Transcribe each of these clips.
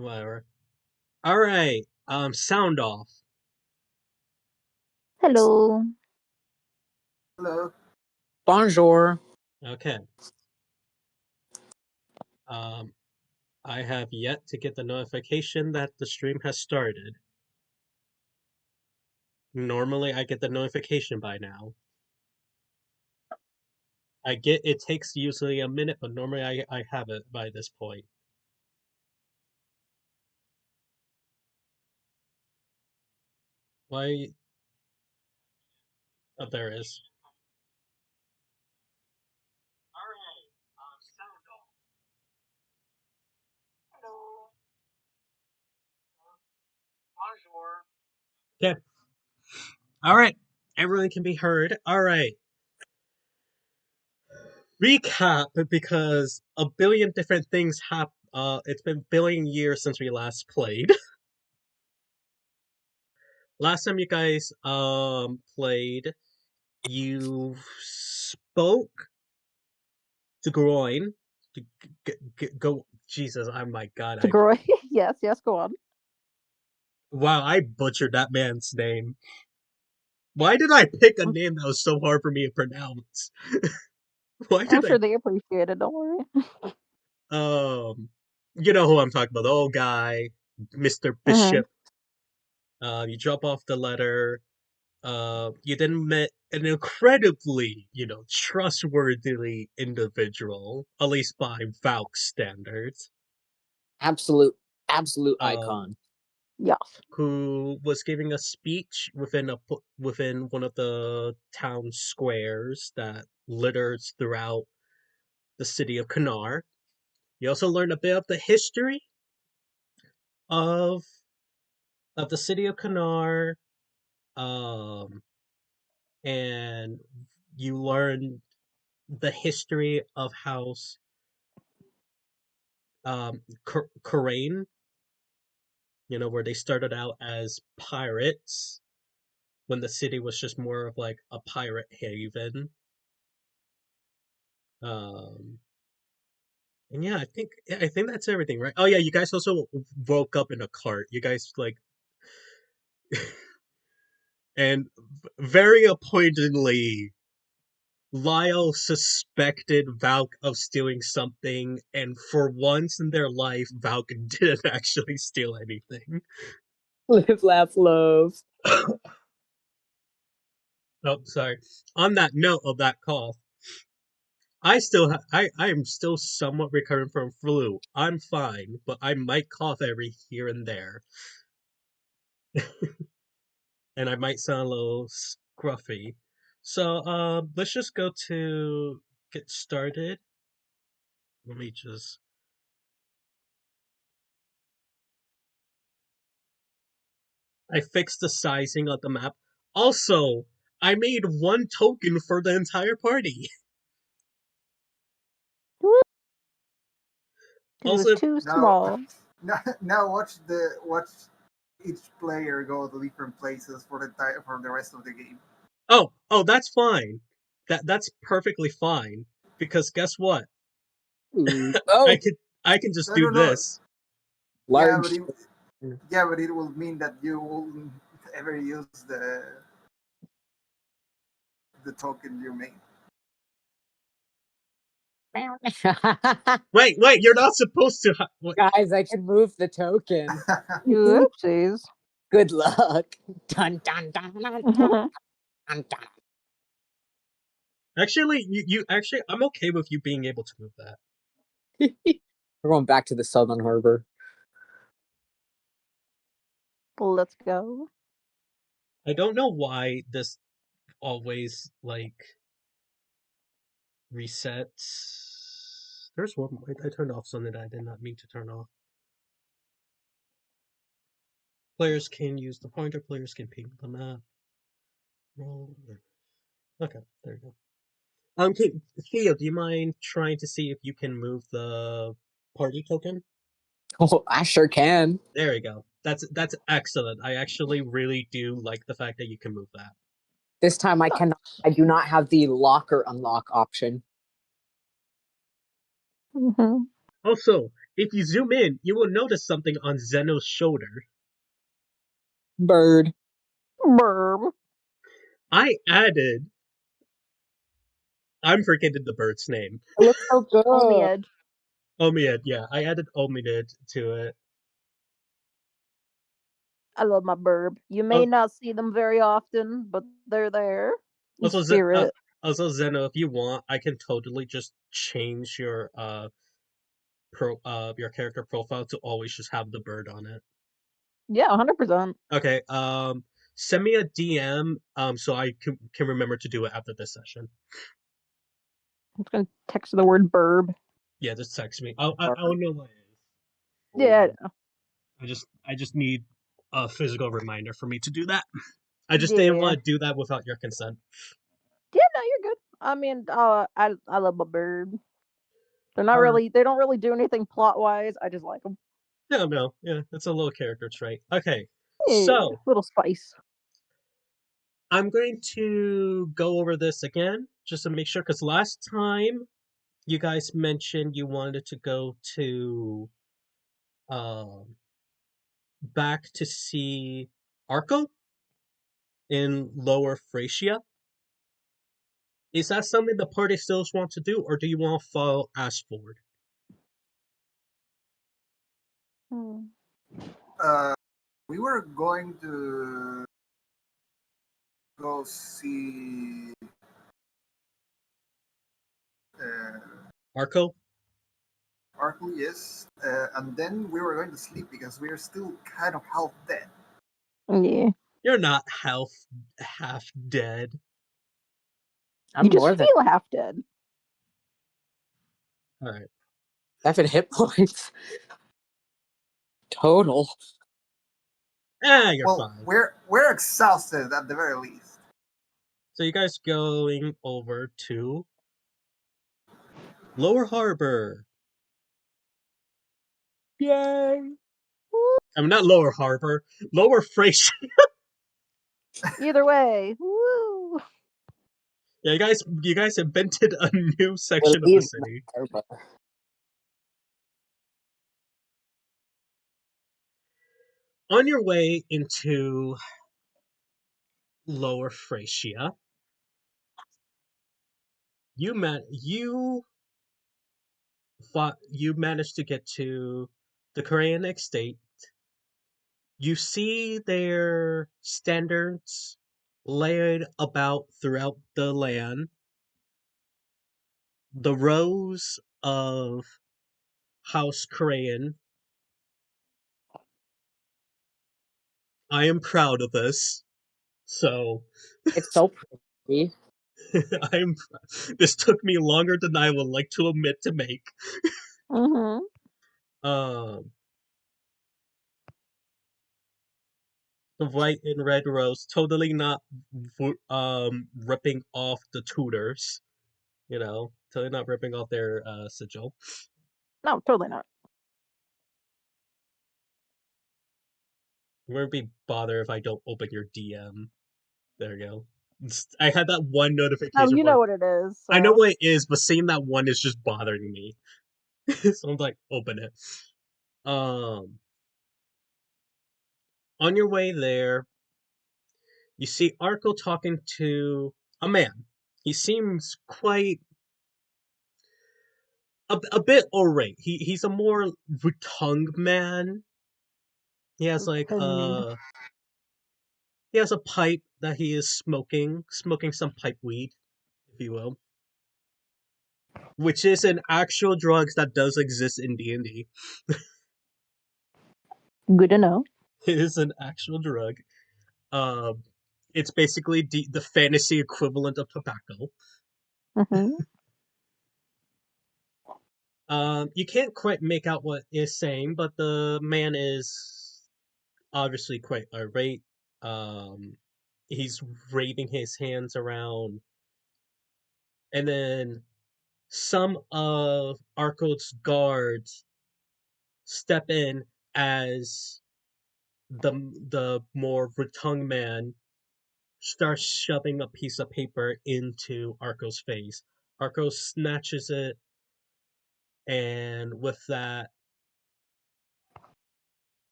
Whatever. All right. Sound off. Hello. Hello. Bonjour. Okay. I have yet to get the notification that the stream has started. Normally, I get the notification by now. It takes usually a minute, but normally I have it by this point. Why? Oh, there it is. Alright, sound off. Hello. Bonjour. Okay. Alright. Everyone can be heard. Alright. Recap, because a billion different things have it's been a billion years since we last played. Last time you guys played, you spoke to Groin to go. Jesus, oh my god! Yes, go on. Wow, I butchered that man's name. Why did I pick a name that was so hard for me to pronounce? I'm sure they appreciate it. Don't worry. You know who I'm talking about? The old guy, Mr. Bishop. You drop off the letter. You then met an incredibly, trustworthy individual, at least by Valk's standards. Absolute icon. Yes. Who was giving a speech within one of the town squares that litters throughout the city of Cannarr. You also learned a bit of the history of the city of Cannarr, and you learned the history of House Karain, where they started out as pirates when the city was just more of like a pirate haven. And yeah, I think that's everything, right? Oh yeah, you guys also woke up in a cart. You guys like and very appointedly, Lyle suspected Valk of stealing something, and for once in their life, Valk didn't actually steal anything. Live, laugh, love. Oh, sorry. On that note of that cough, I am still somewhat recovering from flu. I'm fine, but I might cough every here and there. And I might sound a little scruffy. So, let's just go to get started. Let me just... I fixed the sizing of the map. Also, I made one token for the entire party. Also, was too small. Now watch each player go to different places for the rest of the game. Oh, that's fine. That's perfectly fine, because guess what? Oh, I can just do this. Large. Yeah, but it will mean that you won't ever use the token you made. Wait, you're not supposed to. Guys, I can move the token. Oopsies. Good luck. Dun dun dun dun dun dun. Actually, you actually, I'm okay with you being able to move that. We're going back to the Southern Harbor. Let's go. I don't know why this always resets. There's one. I turned off something that I did not mean to turn off. Players can use the pointer. Players can ping the map. Okay, there you go. Okay, Theo, do you mind trying to see if you can move the party token? Oh, I sure can. There you go. That's excellent. I actually really do like the fact that you can move that. This time I cannot. I do not have the lock or unlock option. Mm-hmm. Also, If you zoom in, you will notice something on Zeno's shoulder. Bird. Burb. I'm forgetting the bird's name. It looks so good. Omiad. Omiad, yeah. I added Omiad to it. I love my burb. You may not see them very often, but they're there. In Also, spirit. Zeno, if you want, I can totally just change your your character profile to always just have the bird on it. Yeah, 100%. Okay, send me a DM so I can remember to do it after this session. I'm just gonna text the word burb. Yeah, just text me. I'll know what it is. Yeah. I just need a physical reminder for me to do that. I just Yeah. didn't want to do that without your consent. Yeah, no, you're good. I mean, I love my bird. They're not Alright. really. They don't really do anything plot wise. I just like them. No, yeah, it's a little character trait. Okay, Yeah, so little spice. I'm going to go over this again just to make sure, because last time you guys mentioned you wanted to go to um back to see Arco in Lower Thracia. Is that something the party still wants to do, or do you want to follow Ashford? Hmm. We were going to go see Arco? Arkley, yes, and then we were going to sleep because we are still kind of half dead. Yeah. You're not half dead. I'm You just more than feel half dead. Alright. 7 hit points. Total. You're Well, fine. we're exhausted at the very least. So you guys going over to Lower Harbor. Yay. I mean, not Lower Harbor, Lower Thracia. Either way. Woo. Yeah, you guys invented a new We'll section of the leave city. Harbor. On your way into Lower Thracia, you managed to get to the Korean estate. You see their standards laid about throughout the land. The rows of House Korean. I am proud of this. So It's so pretty. I'm this took me longer than I would like to admit to make. Mm-hmm. Um the white and red rows totally not ripping off the tutors, totally not ripping off their sigil. No, totally not. You won't be bothered if I don't open your DM. There you go. I had that one Oh, notification you for know what it is. So. I know what it is, but seeing that one is just bothering me. So I'm like, open it. On your way there, you see Arco talking to a man. He seems quite a bit irate. He's a more rotund man. He has Rotund. he has a pipe that he is smoking some pipe weed, if you will, which is an actual drug that does exist in D&D. Good to know. It is an actual drug. Um, it's basically the fantasy equivalent of tobacco. Mm-hmm. You can't quite make out what is saying, but the man is obviously quite irate. He's waving his hands around, and then some of Arco's guards step in as the more rotund man starts shoving a piece of paper into Arco's face. Arco snatches it, and with that,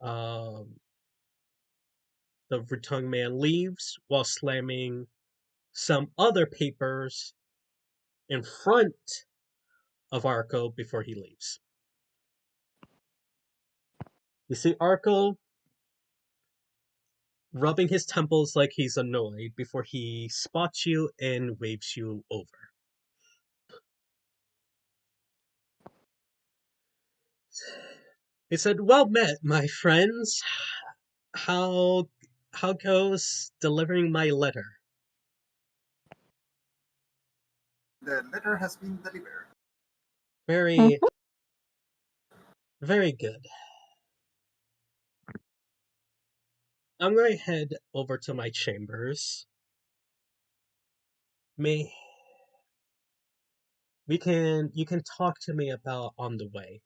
Um, the return man leaves while slamming some other papers in front of Arco before he leaves. You see Arco rubbing his temples like he's annoyed before he spots you and waves you over. He said, "Well met, my friends. How how goes delivering my letter?" The letter has been delivered. Very, very good. I'm going to head over to my chambers. May you can talk to me about on the way.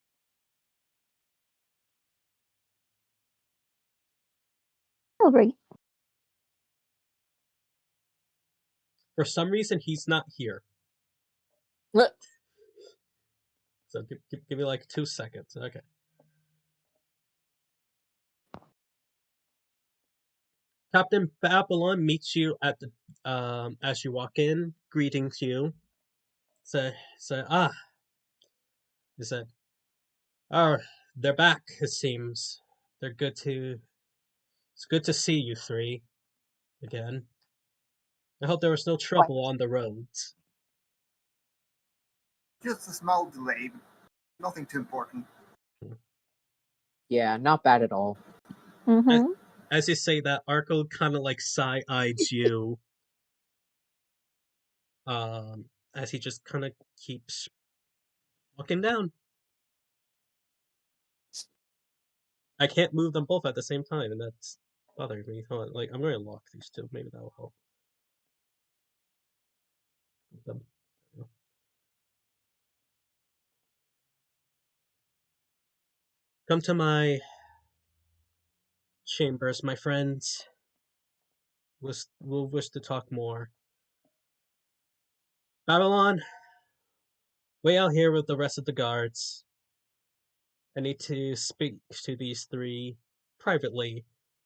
All right. For some reason, he's not here. What? So give me like 2 seconds. Okay. Captain Babylon meets you at the as you walk in, greetings you. Say, he said, "Oh, they're back, it seems. They're good to It's good to see you three again. I hope there was no What? trouble on the roads." Just a small delay. Nothing too important. Yeah, not bad at all. Mm-hmm. As you say that, Arco kind of like side-eyes you, as he just kind of keeps walking down. I can't move them both at the same time, and that's bothering me. Hold on, like I'm going to lock these two. Maybe that will help. Them. Come to my chambers, my friends. We'll wish to talk more. Babylon, wait out here with the rest of the guards. I need to speak to these three privately,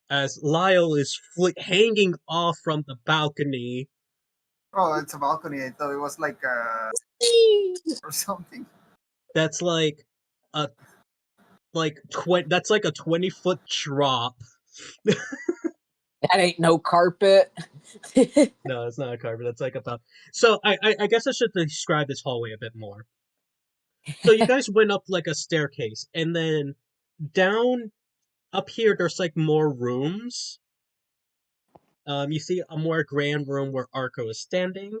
as Lyle is hanging off from the balcony. Oh, it's a balcony. I thought it was like or something. That's like a that's like a 20-foot drop. That ain't no carpet. No, it's not a carpet. That's like about. So I guess I should describe this hallway a bit more. So you guys went up like a staircase, and then down up here there's like more rooms. You see a more grand room where Arco is standing,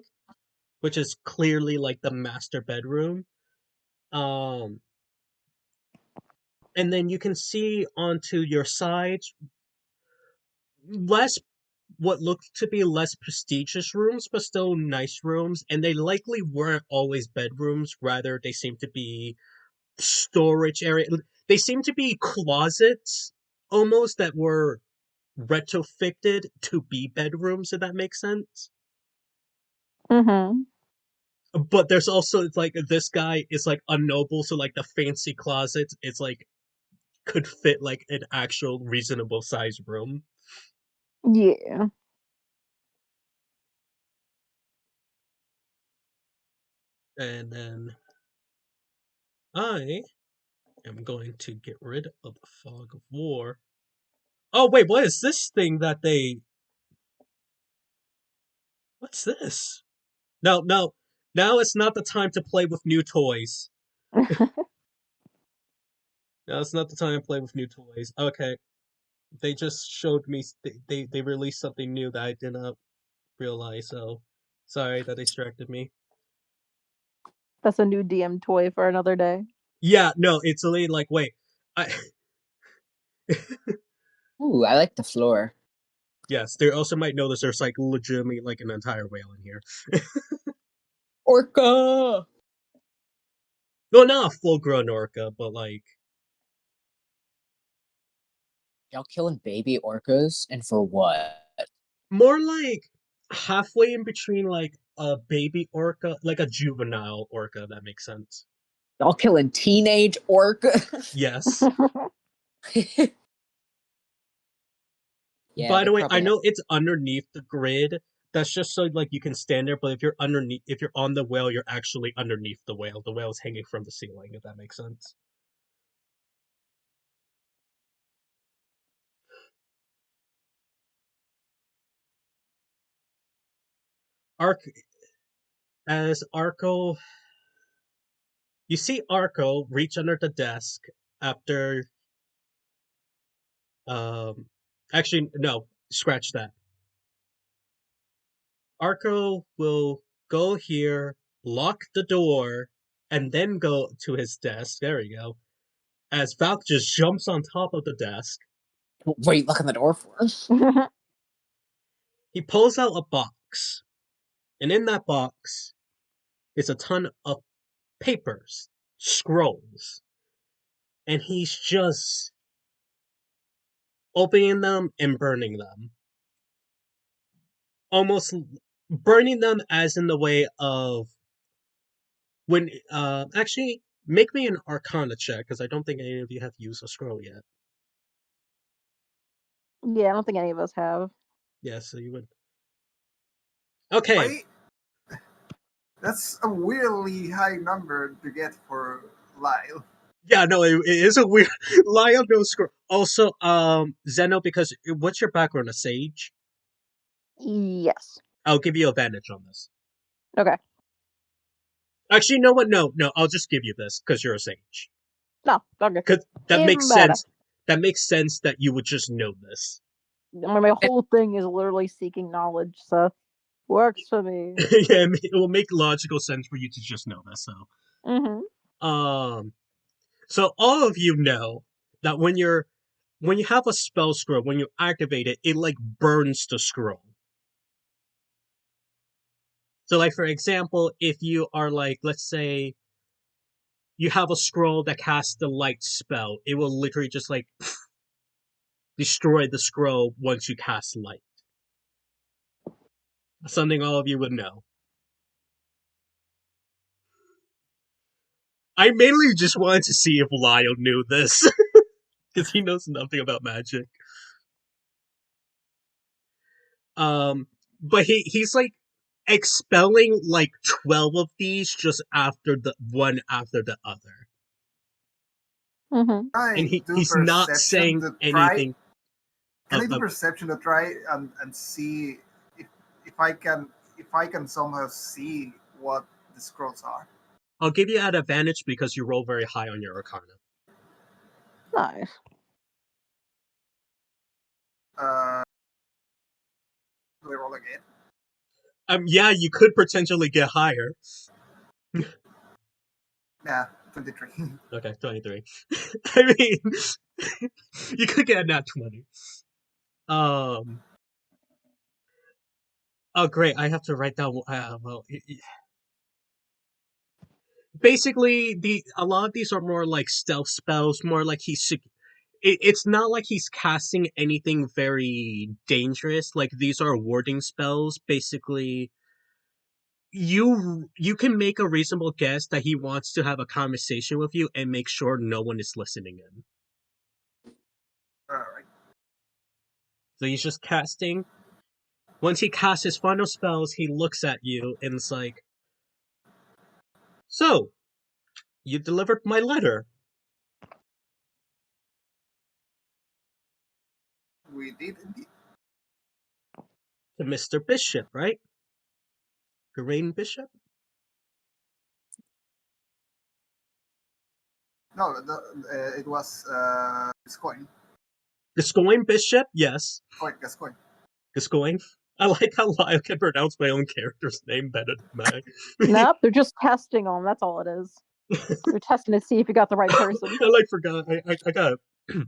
which is clearly like the master bedroom. Um, and then you can see onto your sides less what looked to be less prestigious rooms, but still nice rooms, and they likely weren't always bedrooms. Rather, they seem to be storage area. They seem to be closets almost that were retrofitted to be bedrooms. If that makes sense. Mm-hmm. But there's also it's like this guy is like a noble, so like the fancy closets, it's like could fit like an actual reasonable size room. Yeah. And then I am going to get rid of the fog of war. Oh wait, what is this thing that they? What's this? No, no, now it's not the time to play with new toys. Now it's not the time to play with new toys. Okay, they just showed me they released something new that I did not realize. So sorry that distracted me. That's a new DM toy for another day. Yeah, no, it's literally like wait, I Ooh, I like the floor. yes. There also might notice there's like legitimately like an entire whale in here. Orca! No, not a full grown orca, but like Y'all killing baby orcas? And for what? more like halfway in between like a baby orca, like a juvenile orca. That makes sense. Y'all killing teenage orca? Yes. Yeah, By they the way, I probably have. know it's underneath the grid. That's just so like you can stand there. But if you're on the whale, you're actually underneath the whale. The whale is hanging from the ceiling. If that makes sense. Arc as Arco, you see Arco reach under the desk after. Actually, no. Scratch that. Arco will go here, lock the door, and then go to his desk. There we go. As Valk just jumps on top of the desk, What are you locking the door for? he pulls out a box. And in that box is a ton of papers, scrolls. And he's just opening them and burning them. Almost burning them as in the way of when actually make me an arcana check because I don't think any of you have used a scroll yet. Yeah, I don't think any of us have. Yeah, so you would. Okay. Wait, that's a weirdly high number to get for Lyle. Yeah, no, it is a weird Lyle no scroll. Also, Zeno, because what's your background? A sage? Yes. I'll give you advantage on this. Okay. Actually, you know what? No, I'll just give you this because you're a sage. No, okay. Because that makes Even better. sense. That makes sense that you would just know this. I mean, my whole thing is literally seeking knowledge, so works for me. Yeah, it will make logical sense for you to just know this. So, Mm-hmm. so all of you know that when you have a spell scroll, when you activate it, it like burns the scroll. So, like for example, if you are like, let's say, you have a scroll that casts the light spell, it will literally just like destroy the scroll once you cast light. Something all of you would know. I mainly just wanted to see if Lyle knew this. Because he knows nothing about magic. But he's like expelling like 12 of these just after the one after the other. Mm-hmm. And I do he's not perception saying to try. anything. Can I do perception to try and see if if I can somehow see what the scrolls are? I'll give you an advantage because you roll very high on your arcana. Nice. Do I roll again? Yeah, you could potentially get higher. Yeah, 23. Okay, 23. I mean, you could get a nat 20. Oh, great. I have to write down. Basically, a lot of these are more like stealth spells, more like it's not like he's casting anything very dangerous. Like these are warding spells. Basically, you can make a reasonable guess that he wants to have a conversation with you and make sure no one is listening in. Alright. So he's just casting. Once he casts his final spells, he looks at you and is like, "So, you delivered my letter." We did indeed. To Mr. Bishop, right? Geraint Bishop? No, it was Gascoigne. Gascoigne Bishop? Yes. Gascoigne. Gascoigne. I like how I can pronounce my own character's name better than mine. Nope, they're just testing them. That's all it is. They're testing to see if you got the right person. I like forgot. I got it.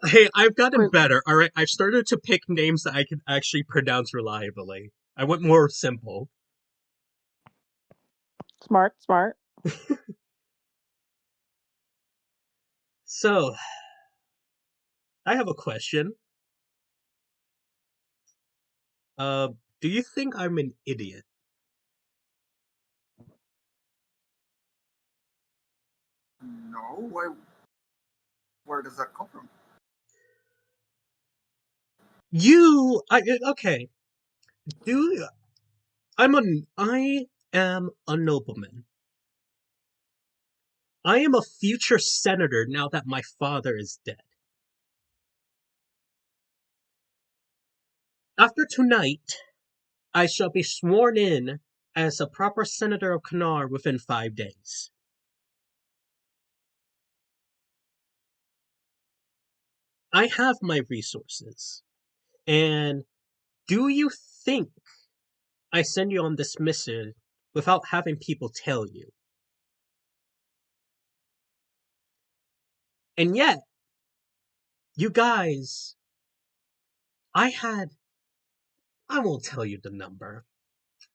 Hey, I've gotten better. All right, I've started to pick names that I can actually pronounce reliably. I went more simple. Smart, smart. So, I have a question. Uh, do you think I'm an idiot? No, where does that come from? Okay. Do I am a nobleman. I am a future senator now that my father is dead. After tonight, I shall be sworn in as a proper senator of Cannarr within 5 days. I have my resources. And do you think I send you on this mission without having people tell you? And yet, you guys, I won't tell you the number,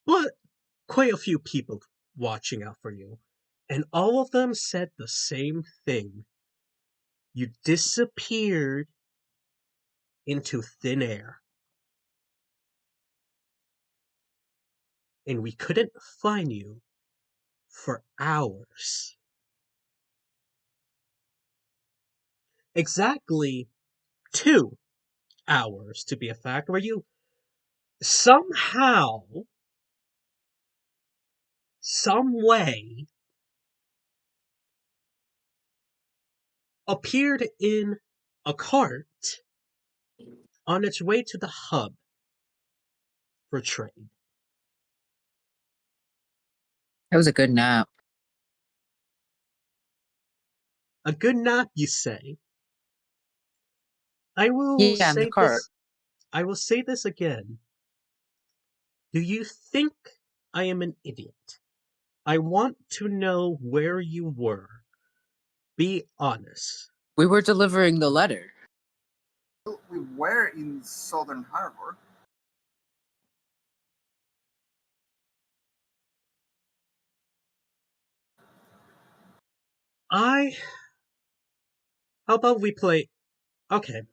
but quite a few people watching out for you. And all of them said the same thing. You disappeared into thin air. And we couldn't find you for hours. Exactly 2 hours, to be a fact, where you somehow, some way, appeared in a cart on its way to the hub for trade. That was a good nap. A good nap, you say? I will Yeah, in the say cart. this. I will say this again. Do you think I am an idiot? I want to know where you were. Be honest. We were delivering the letter. We were in Southern Harbor. How about we play? Okay.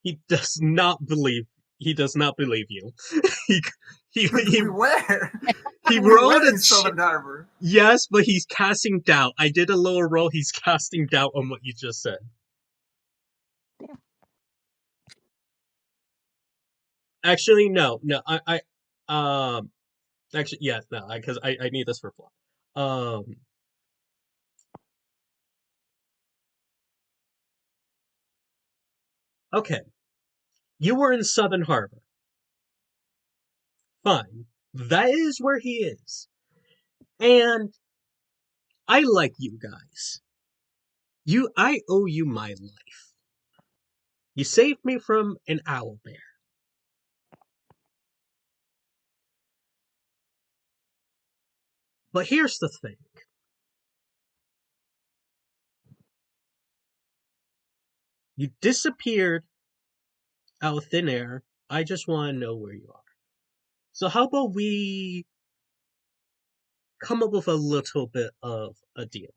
He does not believe. He does not believe you. he he he, We were. he We rolled were a in Southern Harbor. yes, but he's casting doubt. I did a lower roll. He's casting doubt on what you just said. Yeah. Actually, no. Actually, yes, no, because I need this for plot. Okay. You were in Southern Harbor. Fine. That is where he is. And I like you guys. I owe you my life. You saved me from an owlbear. But here's the thing. You disappeared out of thin air. I just want to know where you are. So how about we come up with a little bit of a deal?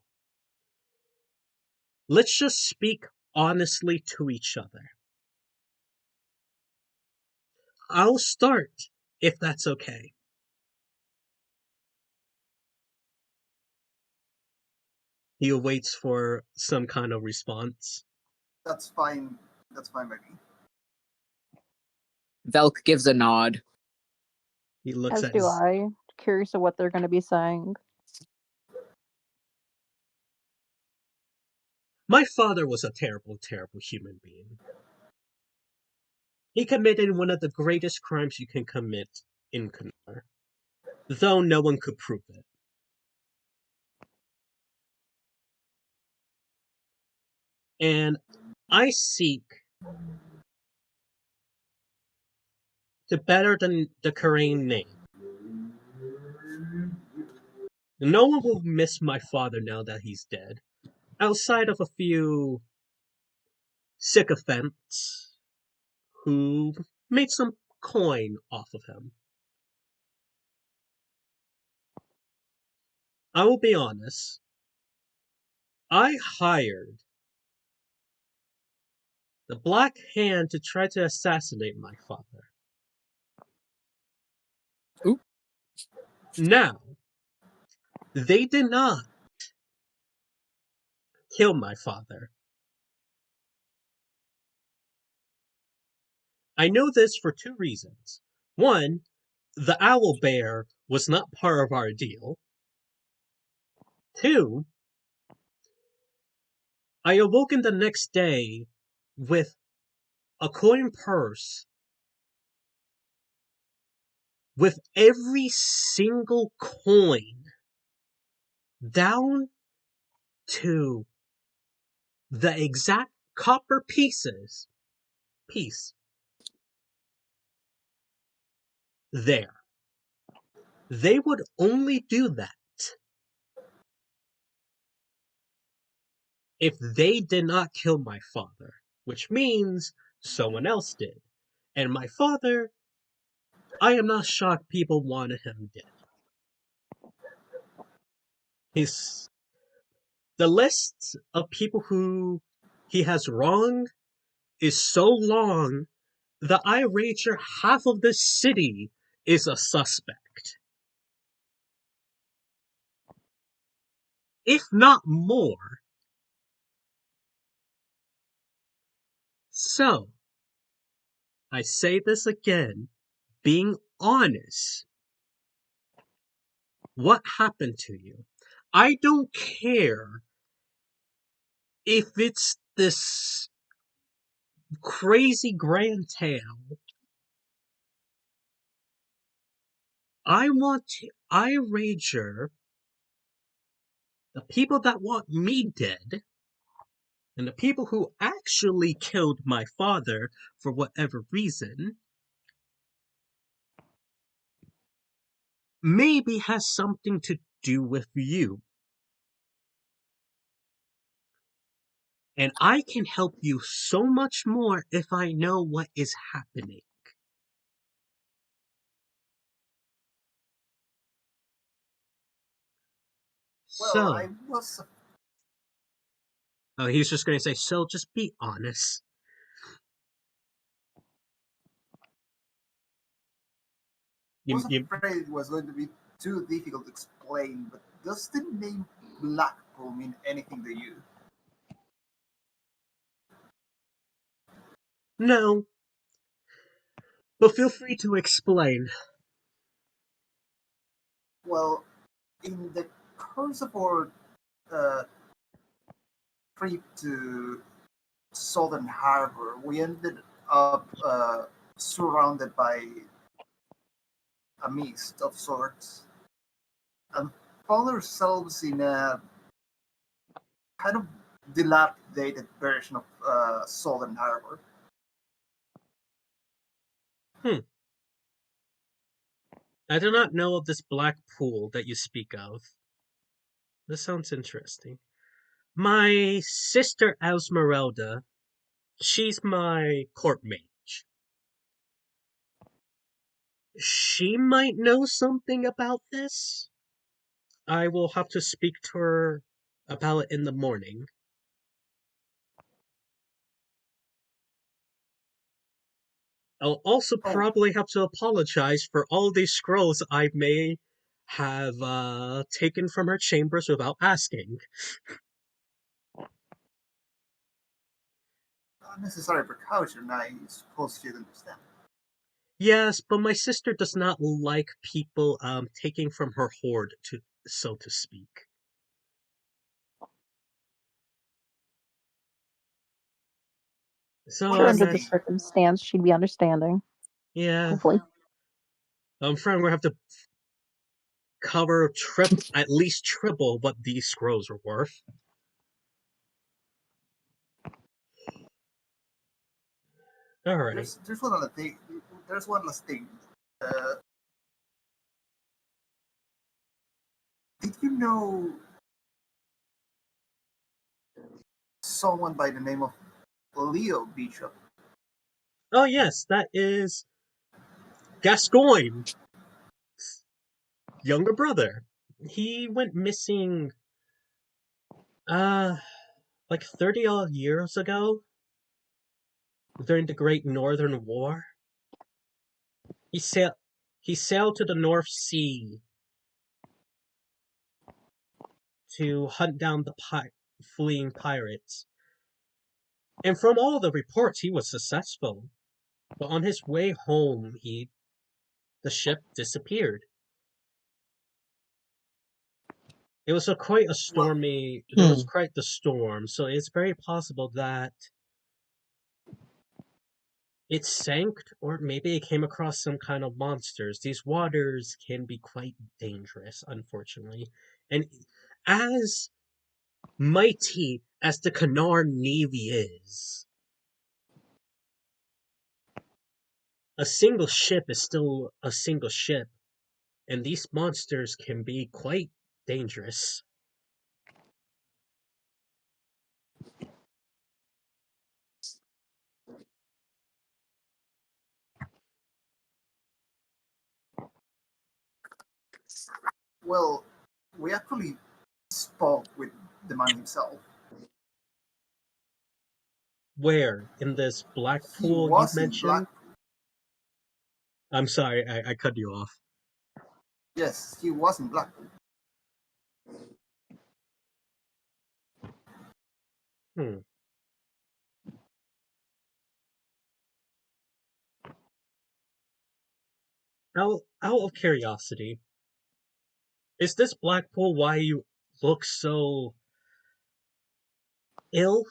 Let's just speak honestly to each other. I'll start, if that's okay. He awaits for some kind of response. That's fine. That's fine by me. Velk gives a nod. He looks As at do his. I. Curious of what they're going to be saying. My father was a terrible, terrible human being. He committed one of the greatest crimes you can commit in Cannarr, though no one could prove it. And I seek to better the Karain name. No one will miss my father now that he's dead, outside of a few sycophants who made some coin off of him. I will be honest. I hired the Black Hand to try to assassinate my father. Oop. Now, they did not kill my father. I know this for two reasons. One, the owl bear was not part of our deal. Two, I awoken the next day with a coin purse with every single coin down to the exact copper piece there. They would only do that if they did not kill my father, which means someone else did. And my father, I am not shocked people wanted him dead. His the list of people who he has wronged is so long that I wager half of the city is a suspect, if not more. So, I say this again, being honest. What happened to you? I don't care if it's this crazy grand tale. I wager the people that want me dead and the people who actually killed my father for whatever reason maybe has something to do with you. And I can help you so much more if I know what is happening. Well, So, I was. oh, he's just going to say, so just be honest. Was You, afraid it was going to be too difficult to explain, but does the name Blackpool mean anything to you? no, but feel free to explain. Well, in the course of our uh, trip to Southern Harbor, we ended up surrounded by a mist of sorts and found ourselves in a kind of dilapidated version of Southern Harbor. Hmm. I do not know of this black pool that you speak of. This sounds interesting. My sister Esmeralda, she's my court mage. She might know something about this. I will have to speak to her about it in the morning. I'll also Oh, probably have to apologize for all these scrolls I may have taken from her chambers without asking. unnecessary precaution, I suppose you'd understand. Yes, but my sister does not like people taking from her hoard, to so to speak. So What Sure, does under it the mean? circumstance, she'd be understanding. yeah, Hopefully. friend, we have to cover at least triple what these scrolls are worth. All right. There's one other thing. There's one last thing. Uh, did you know someone by the name of Leo Bishop? Oh yes, that is Gascoigne's younger brother. He went missing uh like 30 odd years ago during the Great Northern War. He sailed he sailed to the North Sea to hunt down the fleeing pirates. And from all the reports he was successful. But on his way home, the ship disappeared. It was quite a Well, stormy. There was quite the storm, so it's very possible that it sank, or maybe it came across some kind of monsters. These waters can be quite dangerous, unfortunately. And as mighty as the Cannarr Navy is, a single ship is still a single ship, and these monsters can be quite dangerous. well, we actually spoke with the man himself. Where? In this black He pool you was in mentioned? Blackpool. I'm sorry, I cut you off. Yes, he was in Blackpool. Hmm. Out of curiosity, is this black pool why you look so ill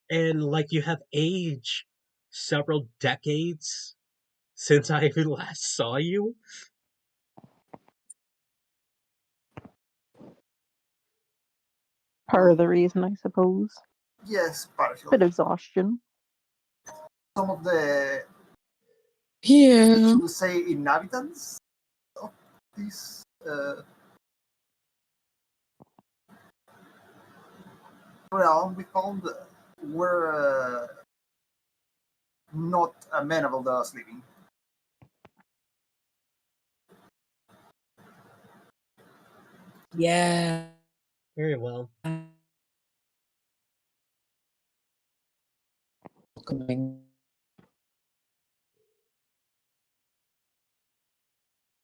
and like you have aged several decades since I last saw you? Part of the reason, I suppose. Yes, partially. Bit of exhaustion. Some of the, Yeah. should we say, inhabitants of this realm we found were not amenable to us living. Yeah. Very well. Welcoming.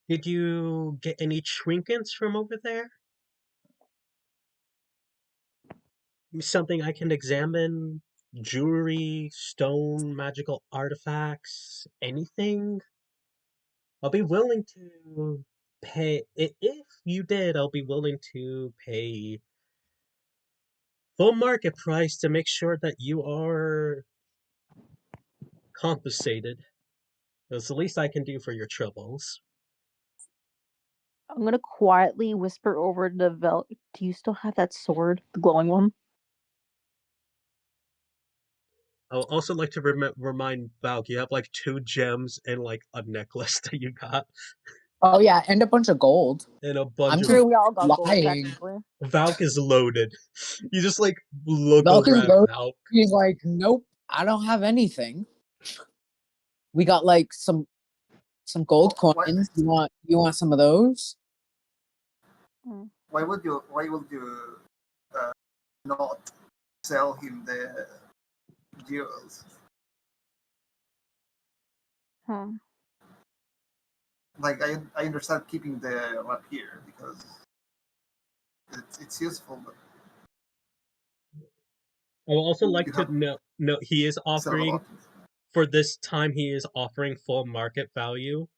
Did you get any trinkets from over there? Something I can examine? Jewelry, stone, magical artifacts, anything? I'll be willing to pay. If you did, I'll be willing to pay full market price to make sure that you are compensated. That's the least I can do for your troubles. I'm gonna quietly whisper over to Vel. Do you still have that sword, the glowing one? I would also like to remind Valk, you have like 2 gems and like a necklace that you got, Oh yeah, and a bunch of gold. and a bunch I'm of. sure We all got gold, lying. technically. Valk is loaded. You just like look Valk over is at low. Valk. He's like, nope, I don't have anything. We got like some gold Why, coins. You want some of those? why would you uh, not sell him the jewels? Hmm. Like I understand keeping the rapier because it's useful, but I would also like you to have know he is sell a offering lot. for this time. He is offering full market value.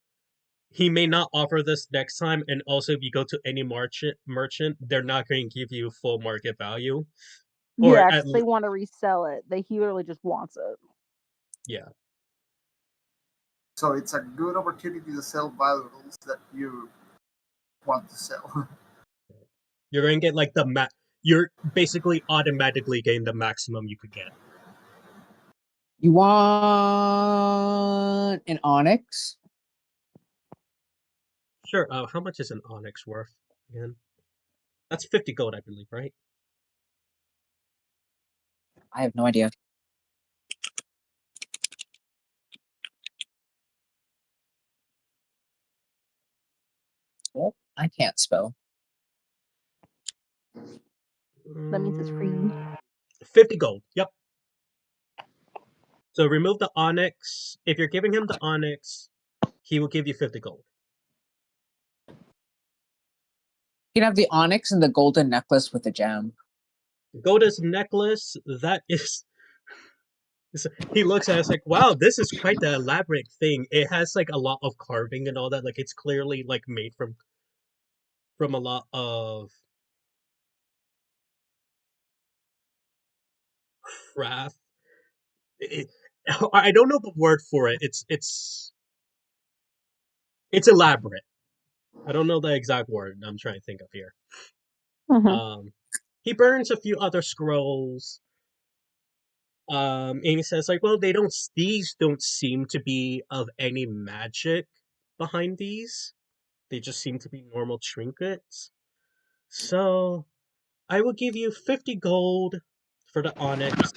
He may not offer this next time, and also if you go to any merchant, they're not going to give you full market value, or Yeah, at because they want to resell it. He really just wants it. yeah. So it's a good opportunity to sell valuables that you want to sell. You're going to get like you're basically automatically getting the maximum you could get. You want an onyx? Sure. How much is an onyx worth again? That's 50 gold, I believe, right? I have no idea. Well, I can't spell. That means it's free. 50 gold. Yep. So remove the onyx. If you're giving him the onyx, he will give you 50 gold. You can have the onyx and the golden necklace with the gem. Golden necklace, that is He looks at it, it's like, wow, this is quite the elaborate thing. It has like a lot of carving and all that. Like it's clearly like made from a lot of craft. It, I don't know the word for it. It's elaborate. I don't know the exact word I'm trying to think of here. Mhm. He burns a few other scrolls. Amy says like, well, these don't seem to be of any magic behind these. They just seem to be normal trinkets. So I will give you 50 gold for the onyx.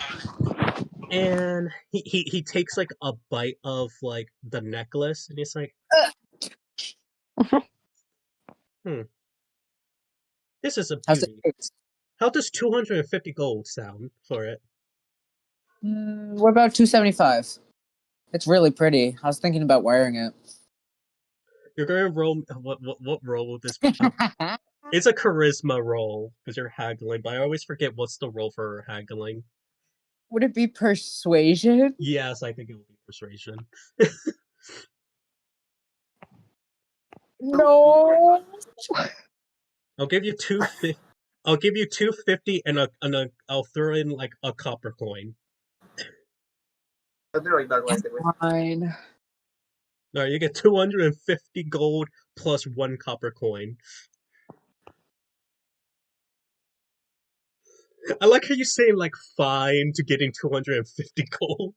And he takes like a bite of like the necklace and he's like, hmm, this is a How's it beauty. taste? How does 250 gold sound for it? What about 275? It's really pretty. I was thinking about wearing it. You're gonna roll what roll would this be? It's a charisma roll because you're haggling, but I always forget what's the roll for haggling. Would it be persuasion? Yes, I think it would be persuasion. No. I'll give you 250. I'll give you 250 and I'll throw in like a copper coin. I'll be right back. It's fine. No, you get 250 gold plus 1 copper coin. I like how you're saying like fine to getting 250 gold.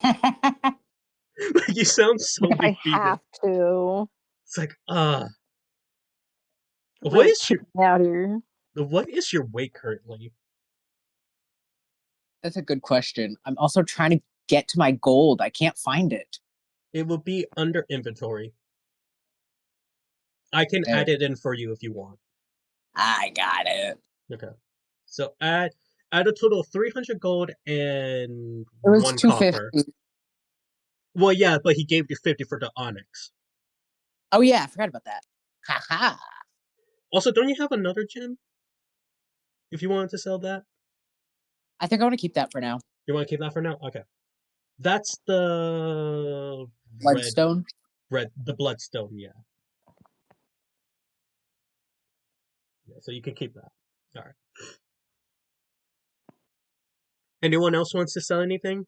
Like you sound so If I defeated. have to. It's like, Really kick me out here. what is your weight currently? That's a good question. I'm also trying to get to my gold. I can't find it. It will be under inventory. I can add it in for you if you want. I got it. Okay. So add a total of 300 gold and It was 1 250. copper. Well, yeah, but he gave you 50 for the onyx. Oh yeah, I forgot about that. Haha. Also, don't you have another gem? If you wanted to sell that? I think I want to keep that for now. You want to keep that for now? Okay. That's the Bloodstone. the bloodstone, yeah. Yeah, so you can keep that. All right. Anyone else wants to sell anything?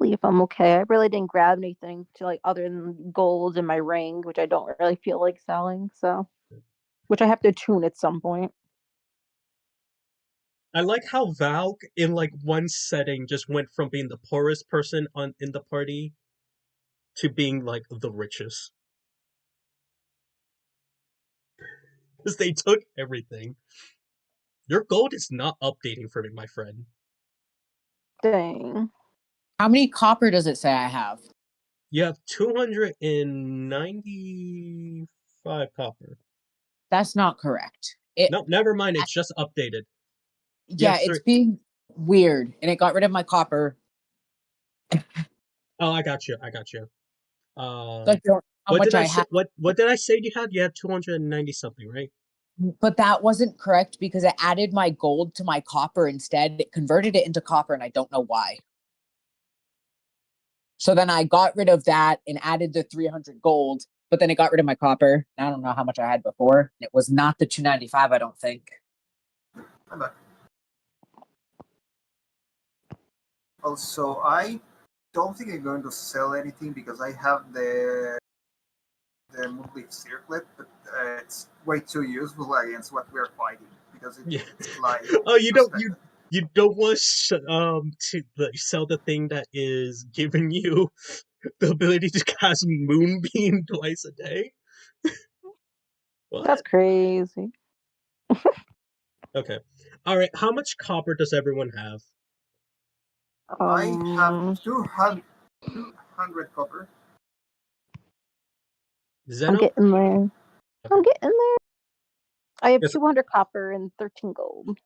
If I'm okay. I really didn't grab anything to like other than gold in my ring, which I don't really feel like selling. So, which I have to tune at some point. I like how Valk in like one setting just went from being the poorest person in the party to being like the richest. Because they took everything. Your gold is not updating for me, my friend. Dang. How many copper does it say I have? You have 295 copper. That's not correct. No, never mind. It's just updated. Yeah, it's being weird, and it got rid of my copper. Oh, I got you. How much I have. What did I say you had? You had 290 something, right? But that wasn't correct because it added my gold to my copper instead. It converted it into copper, and I don't know why. So then I got rid of that and added the 300 gold, but then it got rid of my copper. I don't know how much I had before. It was not the 295, I don't think. Also, I don't think I'm going to sell anything because I have the Moonlit Circlet, but it's way too useful against what we're fighting because it's like. Oh, you don't want to sell the thing that is giving you the ability to cast Moonbeam twice a day? What? That's crazy. Okay. All right. How much copper does everyone have? I have 200 copper. I'm getting there. Okay. I'm getting there. I have 200 copper and 13 gold.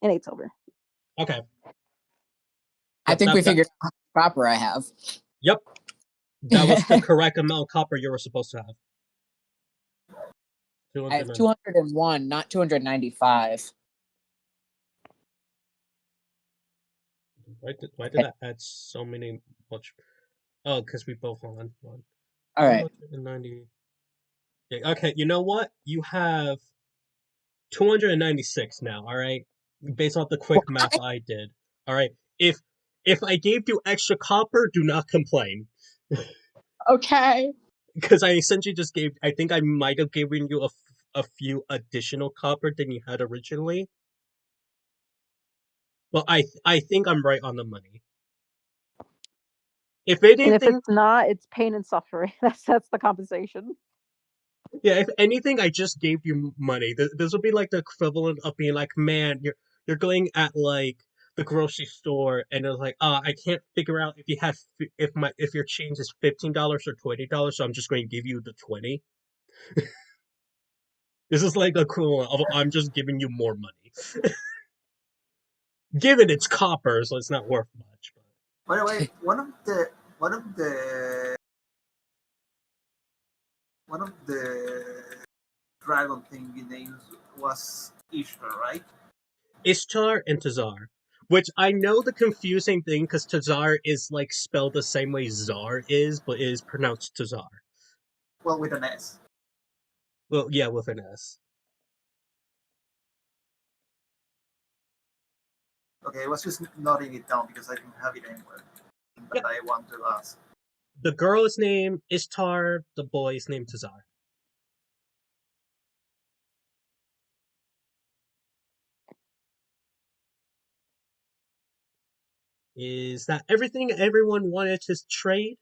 And 8 silver. Okay. I think we figured out how much copper I have. Yep. That was the correct amount of copper you were supposed to have. I have 201, not 295. Why did I add so many much? Oh, because we both on one. All right. 290. Yeah, okay, you know what? You have 296 now, all right? Based off the quick math I did. All right. If I gave you extra copper, do not complain. Okay. Because I essentially just gave, I think I might have given you a few additional copper than you had originally. Well, I think I'm right on the money. If And if anything, it's not, it's pain and suffering. That's the compensation. yeah, if anything, I just gave you money. This would be like the equivalent of being like, man, you're going at like the grocery store, and it's like, I can't figure out if you have if your change is $15 or $20, so I'm just going to give you the 20. This is like the equivalent of I'm just giving you more money. Given it's copper, so it's not worth much. But By the way, one of the dragon thingy names was Ishtar, right? Ishtar and Tazar. Which I know the confusing thing because Tazar is like spelled the same way Zar is, but is pronounced Tazar. Well, with an S. Well, yeah, with an S. Okay, I was just noting it down because I didn't have it anywhere. But Yep. I want to ask. The girl's name Ishtar, the boy's name Tazar. Is that everything everyone wanted to trade?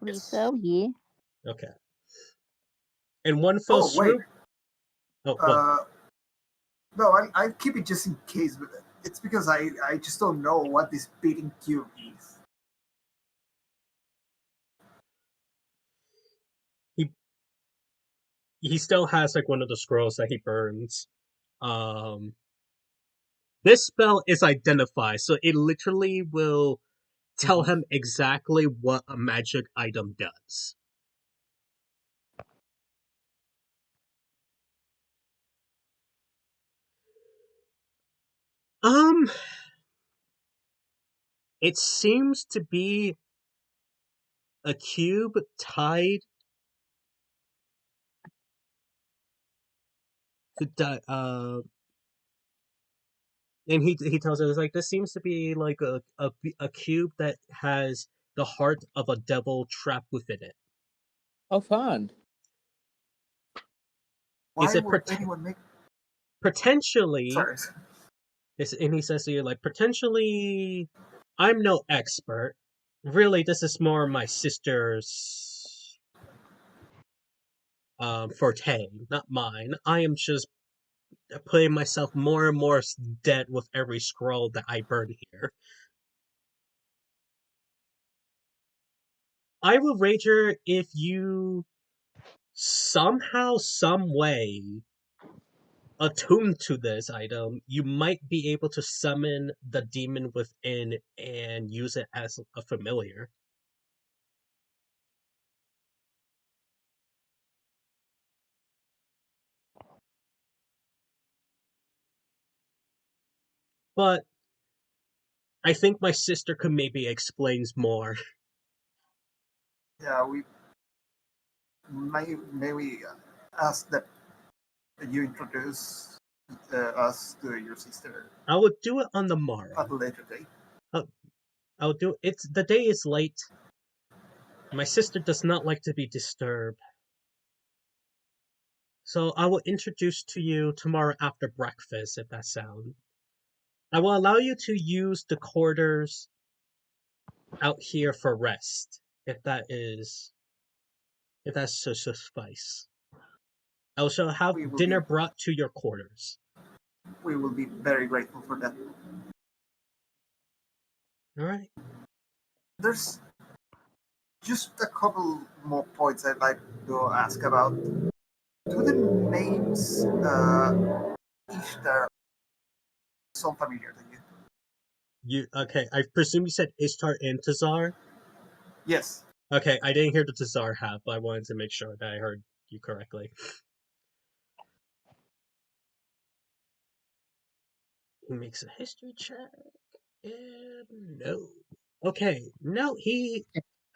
Believe Yes. so, yeah. Okay. And one fell Oh wait. swoop? Oh, what? No, I keep it just in case, but it's because I just don't know what this beating cube is. He still has like one of the scrolls that he burns. Um, this spell is identify, so it literally will tell him exactly what a magic item does. Um, it seems to be a cube tied to and he tells us like this seems to be like a cube that has the heart of a devil trapped within it. Oh, fun. Is Why it would anyone make? potentially? Sorry. And he says to you like potentially, I'm no expert. Really, this is more my sister's forte, not mine. I am just putting myself more and more dead with every scroll that I burn here. I will wager if you somehow, some way attuned to this item, you might be able to summon the demon within and use it as a familiar. But I think my sister could maybe explains more. Yeah, we may we ask that you introduce us to your sister I will do it on the at morrow. a later date. I'll do it's the day is late. My sister does not like to be disturbed. So I will introduce to you tomorrow after breakfast if that sounds. I will allow you to use the quarters out here for rest, if that should suffice. I shall have We will be dinner brought to your quarters. we will be very grateful for that. Alright. There's just a couple more points I'd like to ask about. Do the names Ishtar sound familiar to you? Okay, I presume you said Ishtar and Tazar? Yes. Okay, I didn't hear the Tazar half, but I wanted to make sure that I heard you correctly. He makes a history check. And no. Okay. No,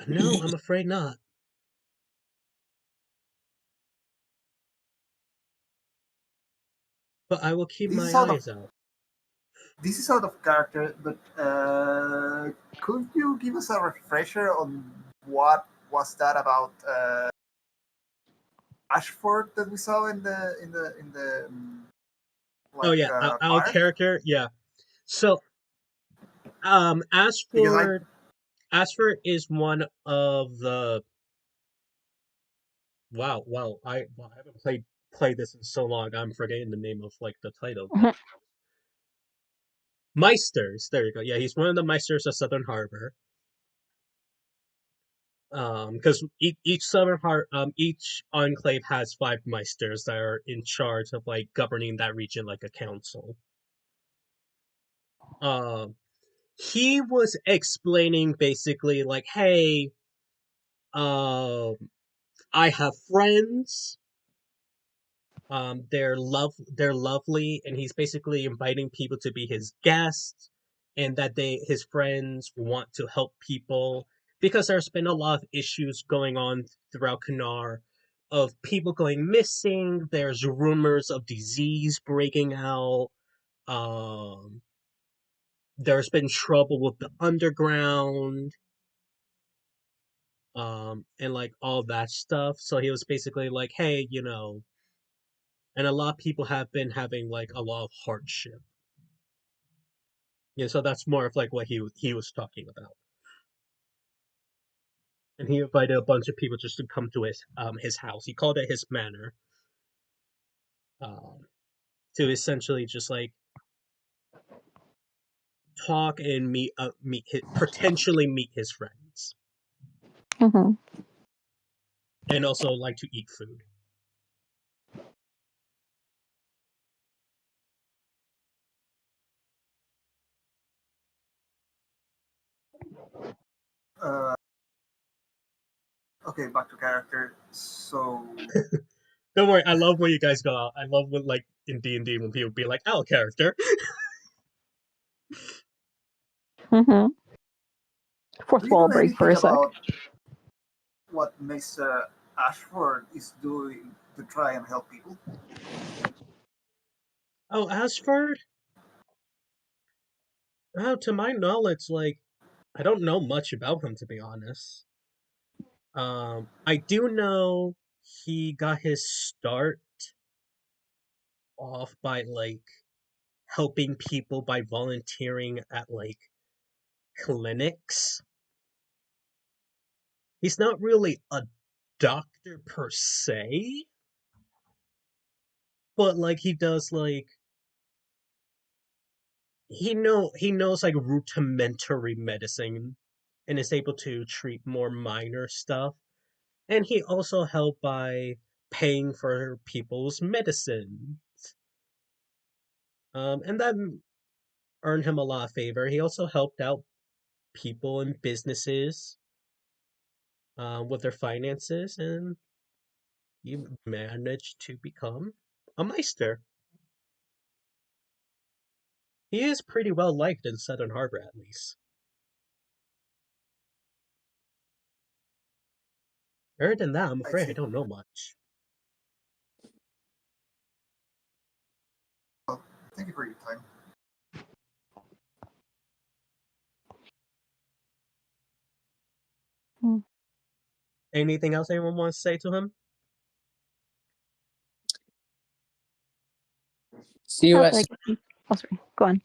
No, I'm afraid not. But I will keep This is my out of eyes out. this is out of character, but could you give us a refresher on what was that about Ashford that we saw in the Oh yeah, our fire? character, yeah. So, Because Ashford is one of the I haven't played this in so long. I'm forgetting the name of like the title. Meisters. There you go. Yeah, he's one of the Meisters of Southern Harbor. Because each enclave has 5 Meisters that are in charge of like governing that region like a council. Um, he was explaining basically like, hey, um, I have friends. They're lovely, and he's basically inviting people to be his guests, and that his friends want to help people because there's been a lot of issues going on throughout Cannarr of people going missing. There's rumors of disease breaking out. Um, there's been trouble with the underground, and like all that stuff. So he was basically like, hey, and a lot of people have been having like a lot of hardship. Yeah, so that's more of like what he was talking about. And he invited a bunch of people just to come to his house. He called it his manor. Um, to essentially just like talk and potentially meet his friends, Mm-hmm. and also like to eat food. uh, okay, back to character. So Don't worry, I love when you guys go out. I love when like in D&D when people be like, "Our character." Mm-hmm. Fourth do you wall know break for anything a sec. about what Mr. Ashford is doing to try and help people? Oh, Ashford? Oh, to my knowledge, like I don't know much about him to be honest. I do know he got his start off by like helping people by volunteering at like clinics. He's not really a doctor per se, but like he does like he knows like rudimentary medicine and is able to treat more minor stuff. And he also helped by paying for people's medicine. And that earned him a lot of favor. He also helped out people and businesses with their finances, and he managed to become a Meister. He is pretty well liked in Southern Harbor, at least. Other than that, I'm I afraid I see. don't know much. Well, thank you for your time. Anything else anyone wants to say to him? See you at. Like, oh, sorry. Go on.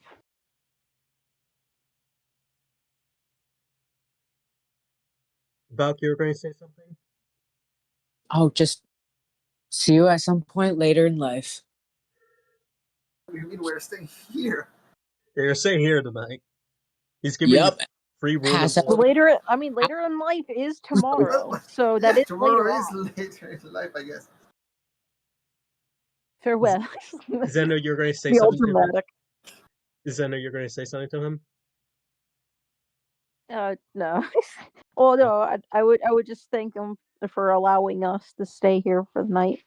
Valk, you were going to say something? Oh, just see you at some point later in life. What do you mean we're staying here? You're staying here tonight. He's giving you Yep. free room and Pass out. board. Later, I mean, later in life is tomorrow, Well, so that yeah, is later tomorrow is on. later in life, I guess. Farewell. Zeno, you're going to say Be all something to him? dramatic. Zeno, you're going to say something to him? No. Well, no, I would just thank him for allowing us to stay here for the night.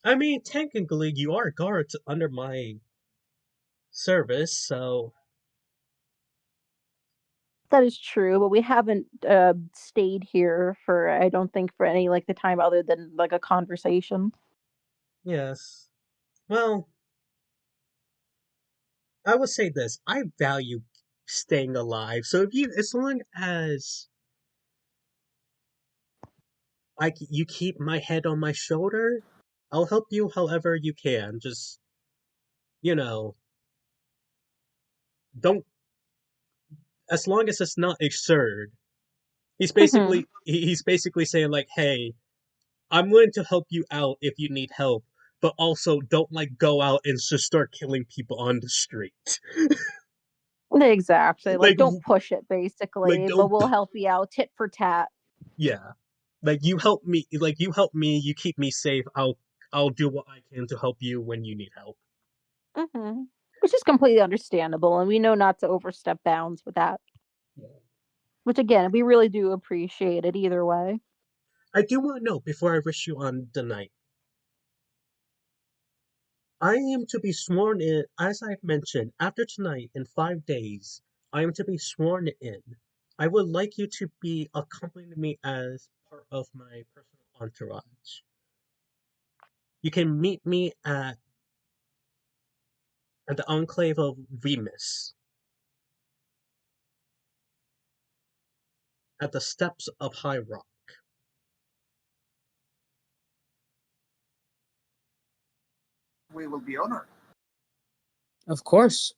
I mean, technically, you are guards under my service, so That is true, but we haven't stayed here for, I don't think, for any like the time other than like a conversation. yes. Well, I would say this: I value staying alive. So if you, as long as you keep my head on my shoulder, I'll help you however you can. Just you know, don't as long as it's not absurd. Hmm. He's basically saying like, hey, I'm willing to help you out if you need help, but also don't like go out and just start killing people on the street. Exactly. Like, like don't push it, like basically, but don't we'll help you out, tit for tat. yeah. You help me, you keep me safe. I'll do what I can to help you when you need help. Hmm. Which is completely understandable, and we know not to overstep bounds with that. Yeah. Which again, we really do appreciate it either way. I do want to know before I wish you on the night. I am to be sworn in, as I've mentioned, after tonight in 5 days. I am to be sworn in. I would like you to be accompanying me as part of my personal entourage. You can meet me at the enclave of Remus, at the steps of High Rock. We will be honored. Of course.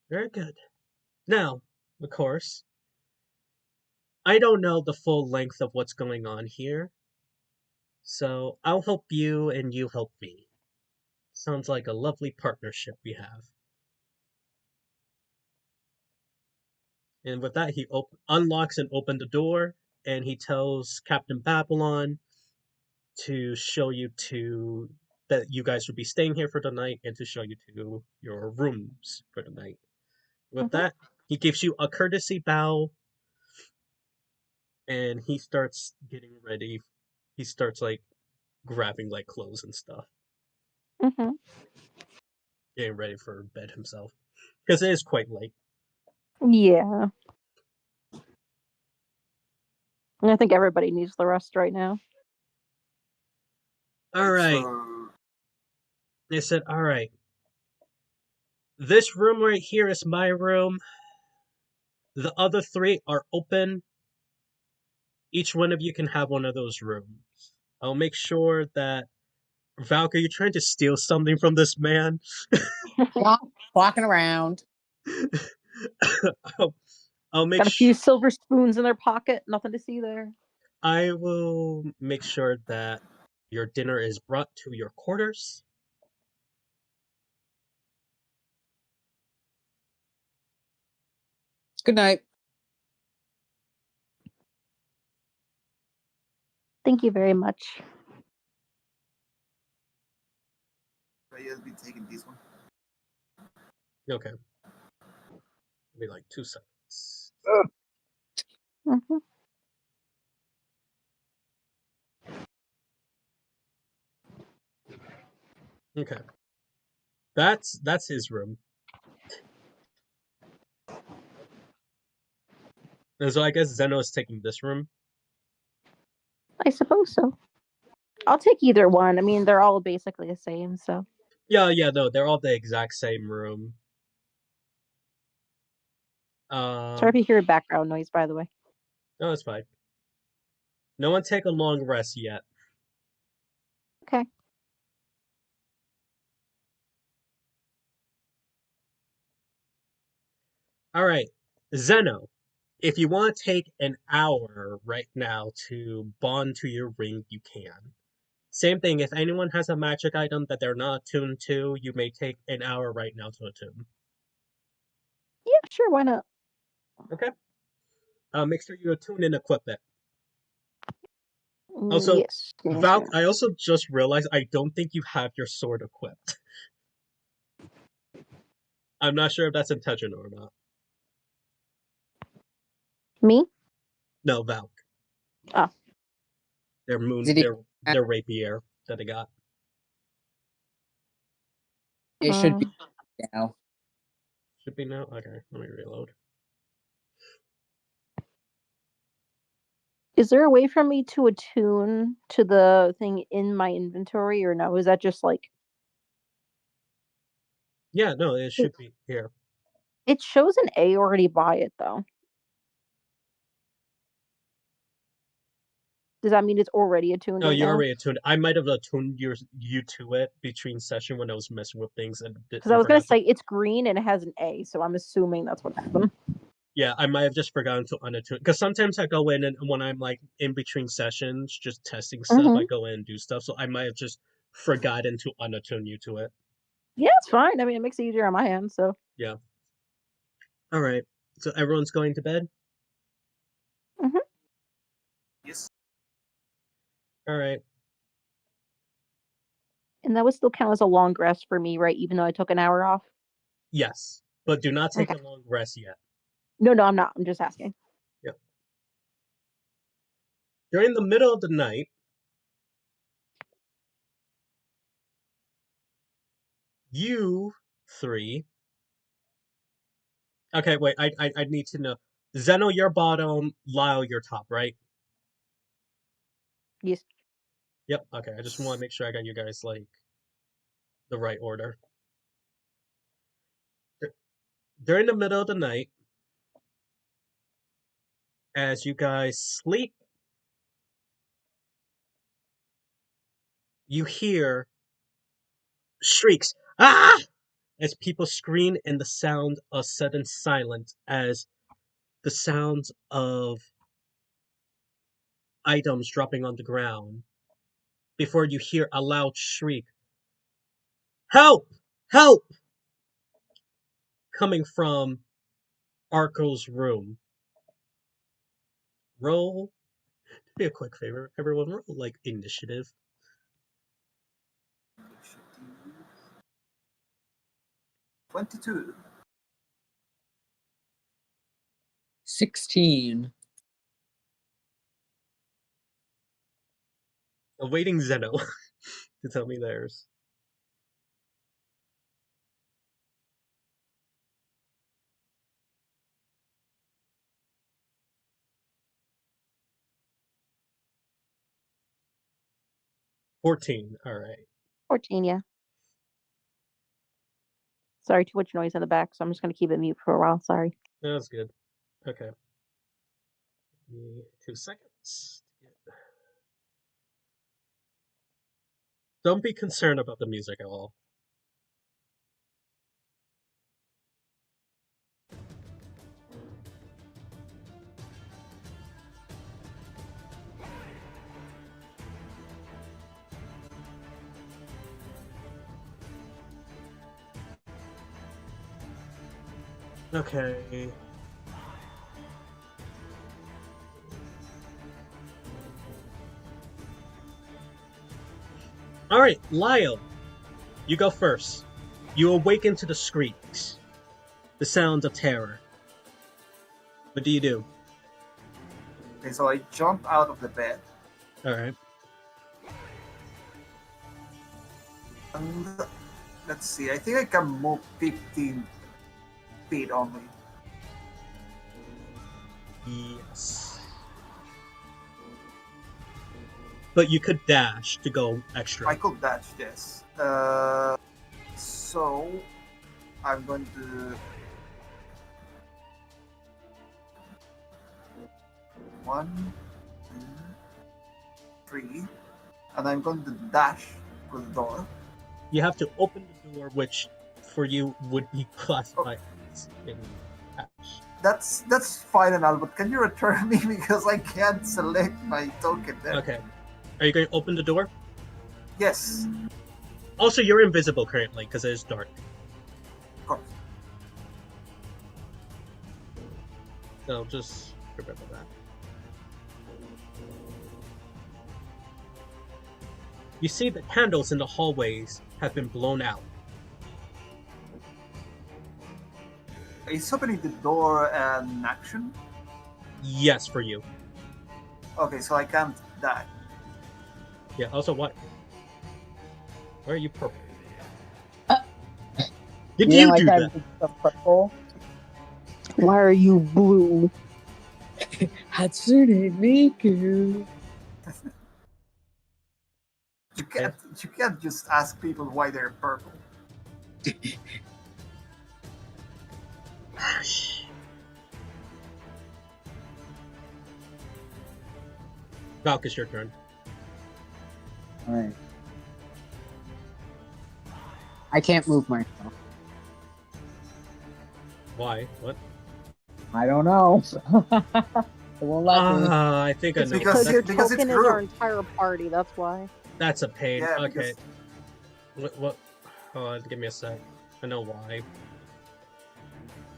Very good. Now, of course, I don't know the full length of what's going on here, so I'll help you and you help me. Sounds like a lovely partnership we have. And with that, he unlocks and opens the door, and he tells Captain Babylon to show you to that you guys will be staying here for the night, and to show you to your rooms for the night. With Hmm. that, he gives you a courtesy bow, and he starts getting ready. He starts like grabbing like clothes and stuff, Hmm. getting ready for bed himself because it is quite late. Yeah, and I think everybody needs the rest right now. All Right, right, so they said, all right, this room right here is my room. The other three are open. Each one of you can have one of those rooms. I'll make sure that Valk, are you trying to steal something from this man? Walking around. I'll, I'll make Got a few sh- silver spoons in their pocket. Nothing to see there. I will make sure that your dinner is brought to your quarters. Good night. Thank you very much. I just be taking this one. Okay. Be like 2 seconds. Hmm. Okay. That's his room. And so I guess Zeno is taking this room. I suppose so. I'll take either one. I mean, they're all basically the same, so. Yeah, no, they're all the exact same room. Sorry if Um, you hear background noise, by the way. no, it's fine. No one take a long rest yet. Okay. All right, Zeno. If you want to take an hour right now to bond to your ring, you can. Same thing, if anyone has a magic item that they're not attuned to, you may take an hour right now to attune. Yeah, sure. Why not? Okay? Make sure you attune and equip it. Also, Yes. Give me a Valk, second. I also just realized I don't think you have your sword equipped. I'm not sure if that's intentional or not. Me? No, Valk. Oh. Their moon, Did he? their rapier that they got. It should be now. Should be now? Okay, let me reload. Is there a way for me to attune to the thing in my inventory, or no? Is that just like Yeah, no, it should be here. it shows an A already by it though? Does that mean it's already attuned No, right you're now? already attuned. I might have attuned you to it between session when I was messing with things and Because I was gonna forgot to. say it's green and it has an A, so I'm assuming that's what happened. Yeah, I might have just forgotten to unattune because sometimes I go in and when I'm like in between sessions, just testing stuff, I go in and do stuff. So I might have just forgotten to unattune you to it. Yeah, it's fine. I mean, it makes it easier on my end. So Yeah. All right. So everyone's going to bed. Yes. All right. and that would still count as a long rest for me, right? Even though I took an hour off. Yes, but do not take Okay. a long rest yet. No, I'm not. I'm just asking. Yep. During the middle of the night, you three. Okay, wait. I need to know. Zeno, your bottom. Lyle, your top. Right. Yes. Yep. Okay. I just want to make sure I got you guys like the right order. During the middle of the night, as you guys sleep, you hear shrieks. Ah! As people scream and the sound of sudden silence as the sounds of items dropping on the ground before you hear a loud shriek. Help! Help! Coming from Arco's room. Roll. Do me a quick favor, everyone. Roll like initiative. 22. 16. Awaiting Zeno to tell me theirs. $14. All right. 14, yeah. Sorry, too much noise in the back, so I'm just gonna keep it mute for a while. Sorry. That's good. Okay. 2 seconds. Don't be concerned about the music at all. Okay. All right, Lyle, you go first. You awaken to the shrieks, the sounds of terror. What do you do? Okay, so I jump out of the bed. All right. And let's see, I think I can move 15 feet only. Yes. But you could dash to go extra. I could dash, yes. So I'm going to 1, 2, 3, and I'm going to dash to the door. You have to open the door, which for you would be classified as in dash. That's fine and all, but can you return me because I can't select my token there? Okay. Are you going to open the door? Yes, Also, you're invisible currently because it is dark. of course. So just remember that. You see the candles in the hallways have been blown out. Is opening the door an action? Yes, for you. Okay, so I can't die. Yeah, also what? Why are you purple? Did You you didn't like do that that? it's purple? Why are you blue? Hatsune Miku. You can't just ask people why they're purple. Valk, it's your turn. Alright. I can't move myself. Why? What? I don't know. It won't let me. I think I It's know. because- because your because it's token is our group. entire party. That's why. That's a pain. Yeah, Okay. because What? Hold on, give me a sec. I know why.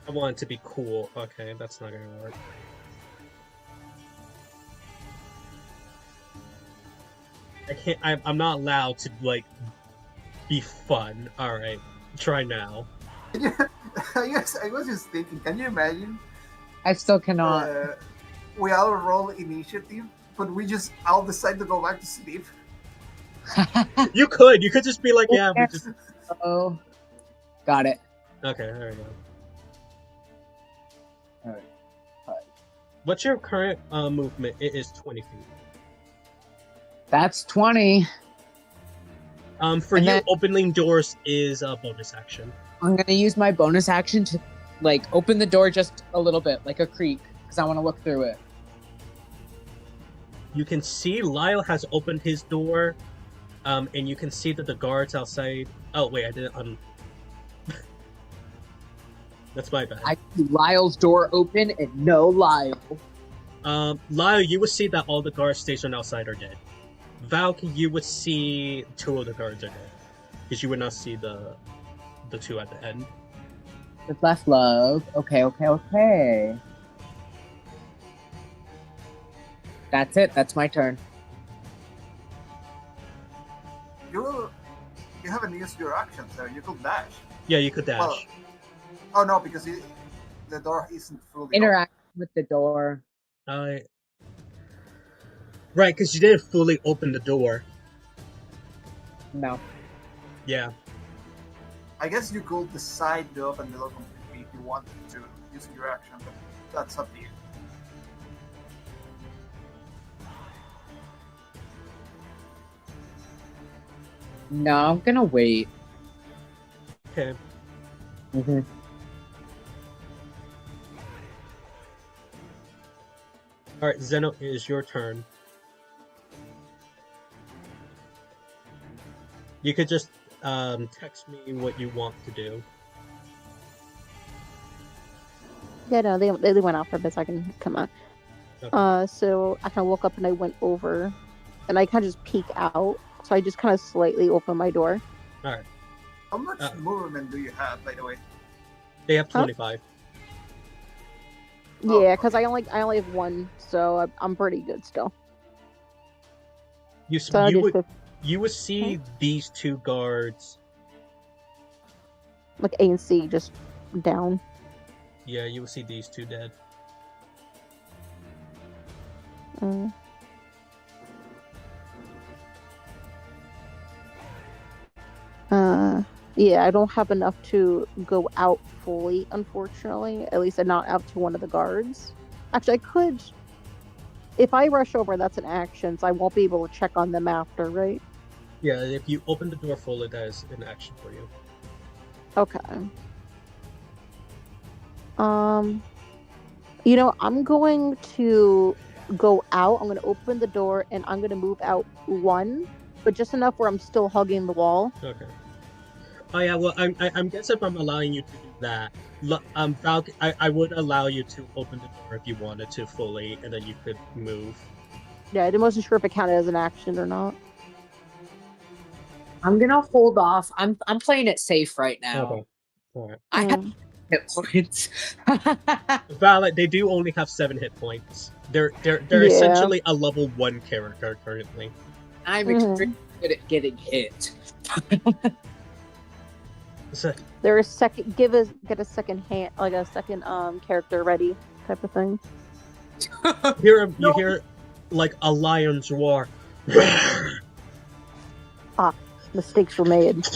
I want it to be cool. Okay, that's not gonna work. I can't. I'm not allowed to like be fun. All right, try now. I was just thinking, can you imagine? I still cannot. We all roll initiative, but we just all decide to go back to sleep. You could just be like, yeah, we just. Oh, got it. Okay, there we go. Alright. What's your current movement? It is 20 feet. That's 20. For And you, then- opening doors is a bonus action. I'm gonna use my bonus action to like open the door just a little bit, like a creak, because I want to look through it. You can see Lyle has opened his door, and you can see that the guards outside. Oh wait, I didn't. That's my bad. I see Lyle's door open and no Lyle. Lyle, you would see that all the guards stationed outside are dead. Valk, you would see 2 of the guards are dead, because you would not see the 2 at the end. With left love. Okay. That's it. That's my turn. You haven't used your action, so you could dash. Yeah, you could dash. Well, oh no, because the door isn't fully Interact with the door. Right, because you didn't fully open the door. No. Yeah. I guess you could decide to open the door completely if you wanted to use your action, but that's up to you. No, I'm gonna wait. Okay. Mm-hmm. All right, Zeno, it is your turn. You could just text me what you want to do. Yeah, no, they went out for a bit so I can come out. Okay. So I kind of woke up and I went over, and I kind of just peek out. So I just kind of slightly opened my door. All right. How much movement do you have, by the way? They have 25. Oh, Yeah, because I only have 1, so I'm pretty good still. So I did You would see these 2 guards. like A and C just down. Yeah, you would see these 2 dead. Mm. Yeah, I don't have enough to go out fully, unfortunately. At least not out to one of the guards. Actually, I could. If I rush over, that's an action, so I won't be able to check on them after, right? Yeah, if you open the door fully, that is an action for you. Okay. I'm going to go out. I'm going to open the door, and I'm going to move out 1, but just enough where I'm still hugging the wall. Okay. Oh yeah, well, I'm guessing if I'm allowing you to do that, Valk, I would allow you to open the door if you wanted to fully, and then you could move. Yeah, I wasn't sure if it counted as an action or not. I'm gonna hold off. I'm playing it safe right now. Okay. All right. I have hit points. Valid. They do only have 7 hit points. They're Yeah. essentially a level 1 character currently. I'm extremely good at getting hit. So, They're get a second hand, like a second character ready type of thing. you hear like a lion's roar. Mistakes were made.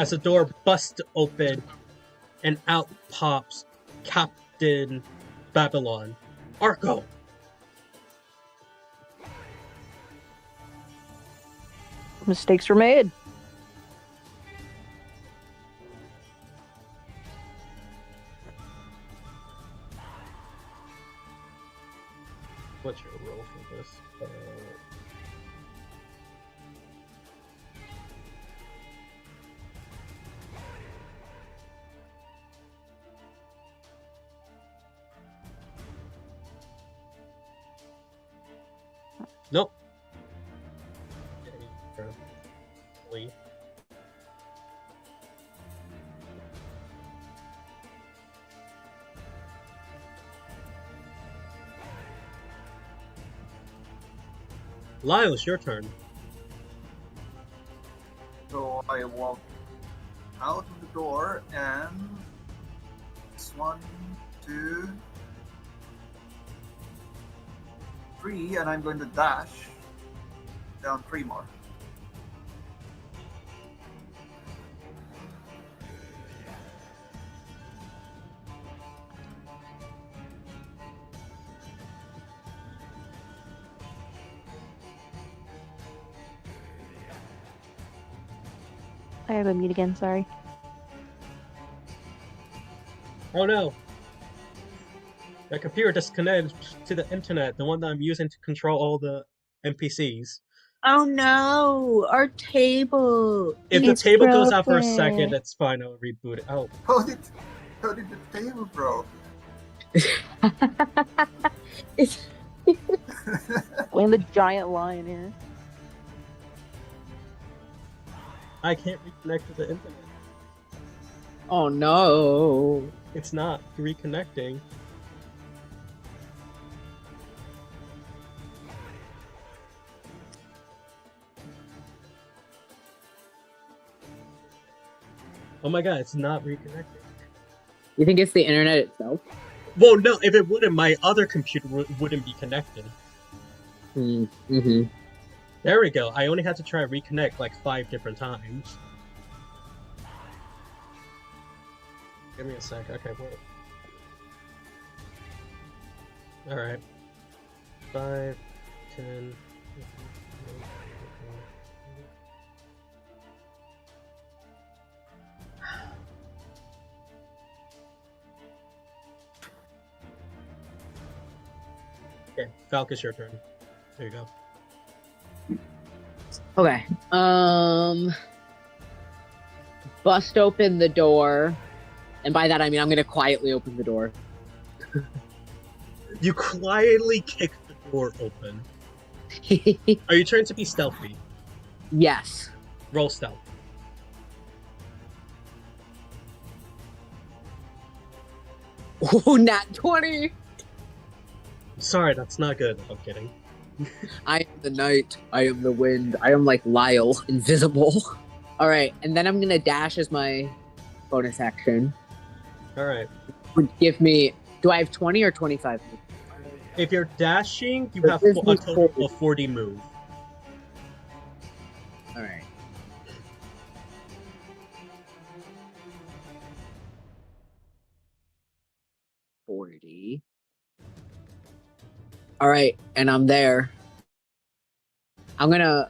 as the door busts open and out pops Captain Babylon. Arco! Mistakes were made. What's your roll for this? Nope. Leave. Lyle, it's your turn. So I walk out of the door and it's 1, 2, 3, and I'm going to dash down 3 more. I have a mute again, sorry. Oh no! My computer disconnected to the internet, the one that I'm using to control all the NPCs. Oh no, our table. If the It's table goes out for a broken. second, it's fine, I'll reboot it. Oh, How did the table broke? It's Playing the giant lion here. I can't reconnect to the internet. oh no. It's not reconnecting. Oh my god, it's not reconnecting. You think it's the internet itself? Well, no, if it wouldn't, my other computer wouldn't be connected. Mm-hmm. There we go. I only had to try to reconnect like 5 different times. Give me a sec. Okay, wait. Alright. 5, 10... Okay, Falk, it's your turn. There you go. Okay. Bust open the door. And by that I mean I'm gonna quietly open the door. You quietly kick the door open. Are you trying to be stealthy? Yes. Roll stealth. Oh, nat 20! Sorry, that's not good. I'm kidding. I am the night. I am the wind. I am like Lyle, invisible. Alright, and then I'm gonna dash as my bonus action. Alright. Would give me... Do I have 20 or 25? If you're dashing, you But have this a is total cool. of 40 move. Alright. $40. Alright, and I'm there. I'm gonna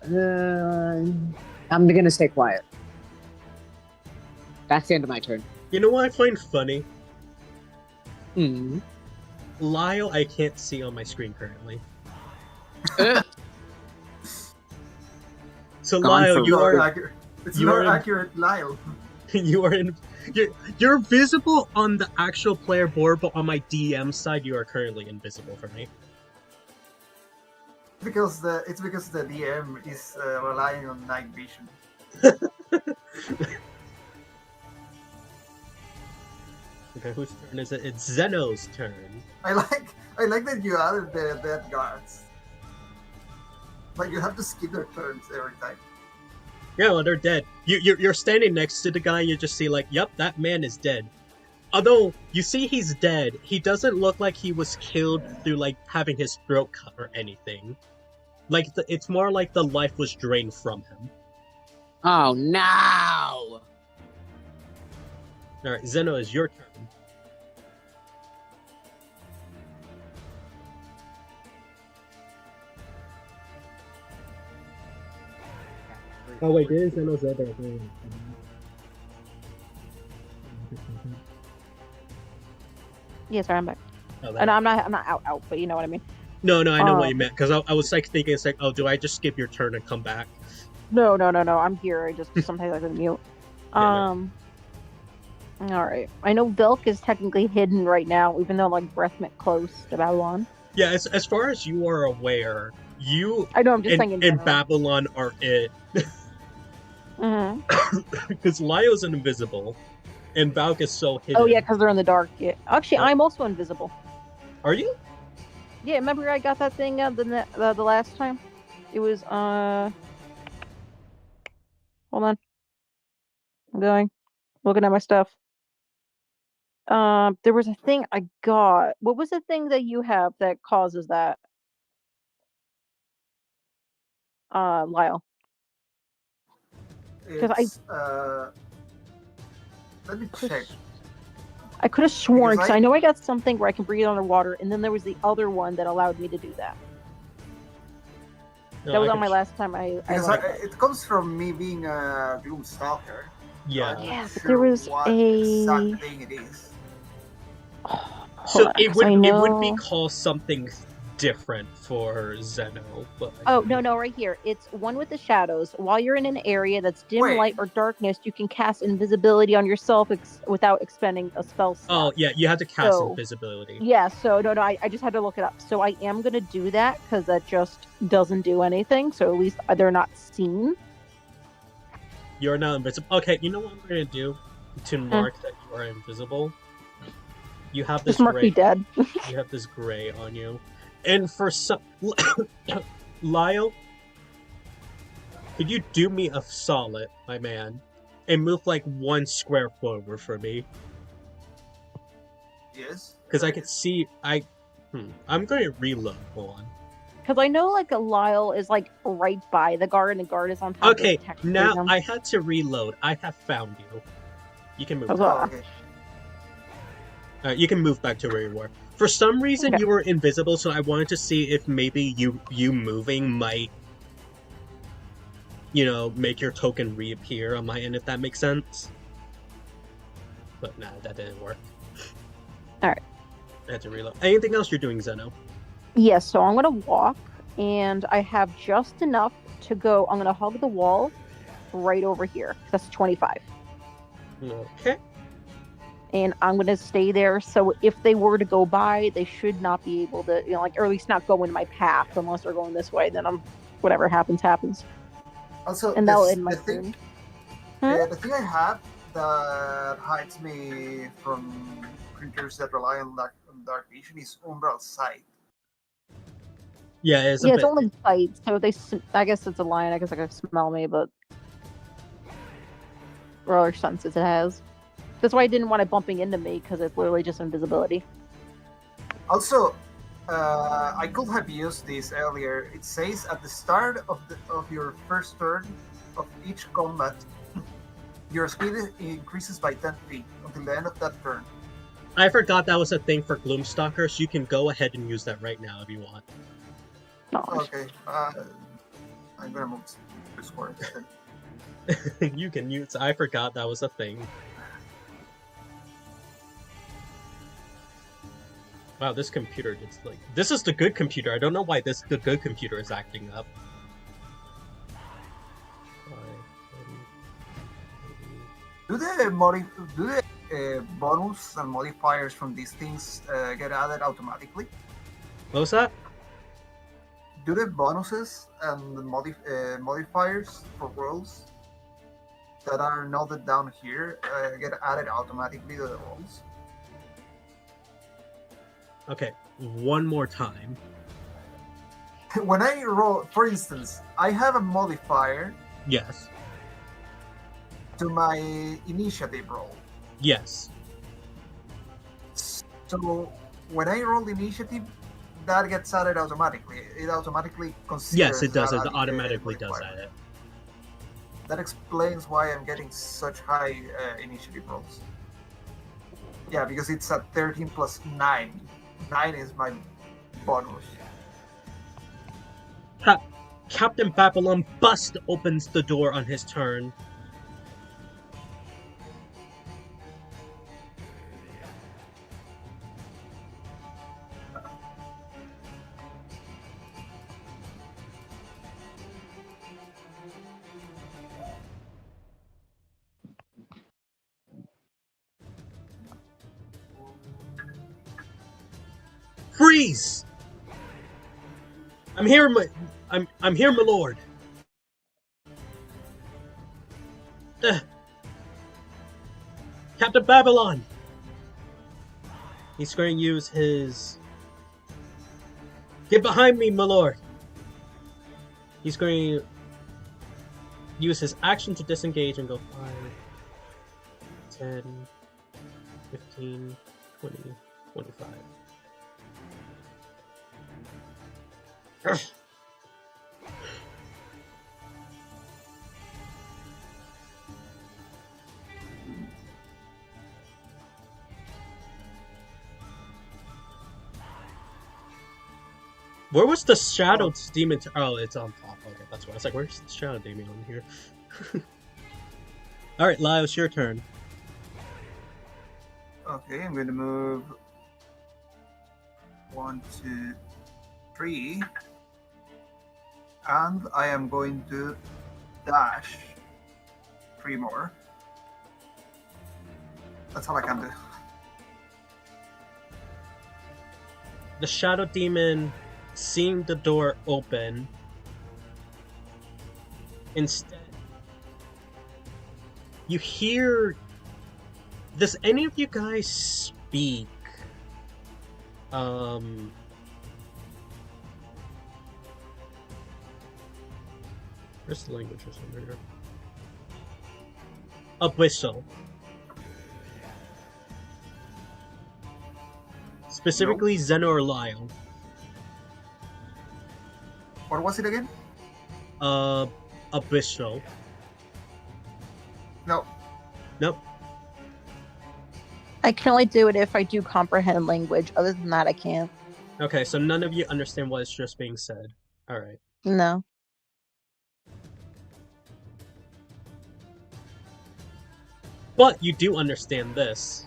stay quiet. That's the end of my turn. You know what I find funny? Hmm. Lyle, I can't see on my screen currently. So Gone Lyle, for you Not are accurate. It's you not are in- accurate, Lyle. you are in you're visible on the actual player board, but on my DM side, you are currently invisible for me. It's because the DM is relying on night vision. Okay, whose turn is it? It's Zeno's turn. I like that you added the dead guards. Like you have to skip their turns every time. Yeah, well, they're dead. You're standing next to the guy, you just see like, yep, that man is dead. Although, you see he's dead, he doesn't look like he was killed through, like, having his throat cut or anything. Like, it's more like the life was drained from him. Oh no! All right, Zeno, is your turn. Oh wait, didn't Zeno's other thing? Yeah, sorry, I'm back. Oh, And I'm not out, but you know what I mean. No, I know what you meant, because I was like thinking, it's like, oh, do I just skip your turn and come back? No, I'm here. I just sometimes I go mute. Yeah, All right. I know Vilk is technically hidden right now, even though like Breath meant close to Babylon. Yeah, as far as you are aware, you I know. I'm just saying in and general. Babylon are it. Because Lyo's invisible, and Valk is so hidden. Oh yeah, because they're in the dark. Yeah. Actually, I'm also invisible. Are you? Yeah, remember I got that thing the last time? It was hold on. I'm going. Looking at my stuff. There was a thing I got. What was the thing that you have that causes that? Lyle. It's, let me check. I could have sworn, because Because I know I got something where I can breathe underwater, and then there was the other one that allowed me to do that. No, that was on my last time I it comes from me being a Gloom Stalker. Yeah. I'm Yeah, not but sure there was what a exact thing it is. So on, it 'cause I would be know- called something different for Zeno, but Oh no, right here. It's one with the shadows. While you're in an area that's dim Wait. light or darkness, you can cast invisibility on yourself without expending a spell slot. Oh yeah, you have to cast So- invisibility. Yeah, so no, I just had to look it up. So I am gonna do that because that just doesn't do anything. So at least they're not seen. You're now invisible. Okay, you know what I'm gonna do to mark that you are invisible? You have this Just mark me gray. dead. You have this gray on you, and for some, Lyle, could you do me a solid, my man, and move like 1 square forward for me? Yes. Because I could see. I'm going to reload. Hold on. Because I know like a Lyle is like right by the guard, and the guard is on top. Okay, of technically now them. I had to reload. I have found you. You can move. Huzzah. Okay. You can move back to where you were. For some reason, Okay. you were invisible, so I wanted to see if maybe you moving might, make your token reappear on my end, if that makes sense. But nah, that didn't work. Alright. I had to reload. Anything else you're doing, Zeno? Yes, so I'm gonna walk, and I have just enough to go. I'm gonna hug the wall right over here. That's 25. Okay. And I'm gonna stay there. So if they were to go by, they should not be able to, or at least not go in my path unless they're going this way. Then whatever happens, happens. Also, And that'll this- end my the thing, turn. the thing I have that hides me from creatures that rely on dark vision is Umbral Sight. Yeah, it's It's only sight. So I guess it's a lion. I guess I can smell me, but or other senses it has. That's why I didn't want it bumping into me, because it's literally just invisibility. Also, I could have used this earlier. It says at the start of your first turn of each combat, your speed increases by 10 feet until the end of that turn. I forgot that was a thing for Gloomstalker, so you can go ahead and use that right now if you want. No. Okay, I'm gonna move to square. You can use. I forgot that was a thing. Wow, this computer gets like. This is the good computer. I don't know why the good computer is acting up. Do the bonus and modifiers from these things get added automatically? What was that? Do the bonuses and the modifiers for rolls that are noted down here get added automatically to the rolls? Okay, one more time. When I roll, for instance, I have a modifier Yes. to my initiative roll. Yes. So when I roll initiative, that gets added automatically. It automatically considers. Yes, it does. It that automatically does modifier. that. That explains why I'm getting such high initiative rolls. Yeah, because it's a 13 plus 9. 9 is my bonus. Captain Babylon Bust opens the door on his turn. Freeze! I'm here, I'm here, my lord. Captain Babylon. He's going to use his. Get behind me, my lord. He's going to use his action to disengage and go 5, 10, 15, 20, 25. Where was the shadow demon? Oh, it's on top. Okay, that's why. I was like, where's the shadow demon on here? Alright, Lyle, it's your turn. Okay, I'm going to move 1, 2, 3. And I am going to dash 3 more. That's all I can do. The shadow demon, seeing the door open, instead, you hear. Does any of you guys speak? Where's the language or something here? Abyssal. Specifically, Zeno or Lyle. What was it again? Abyssal. No. Nope. I can only do it if I do comprehend language. Other than that, I can't. Okay, so none of you understand what is just being said. Alright. No. But you do understand this.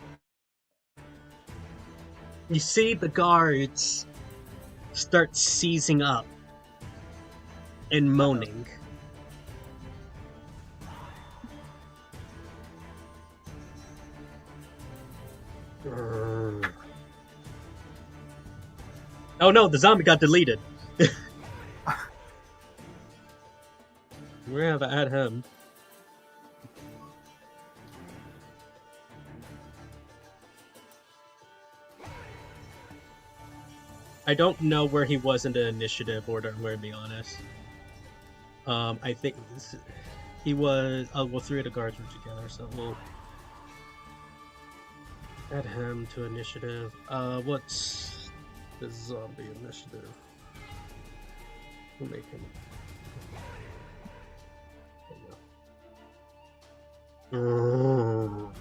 You see the guards start seizing up and moaning. Oh no, the zombie got deleted. We're gonna have to add him. I don't know where he was in the initiative order, I'm going to be honest. I think he was. Oh, well, 3 of the guards were together, so we'll add him to initiative. What's the zombie initiative? We'll make him. There you go.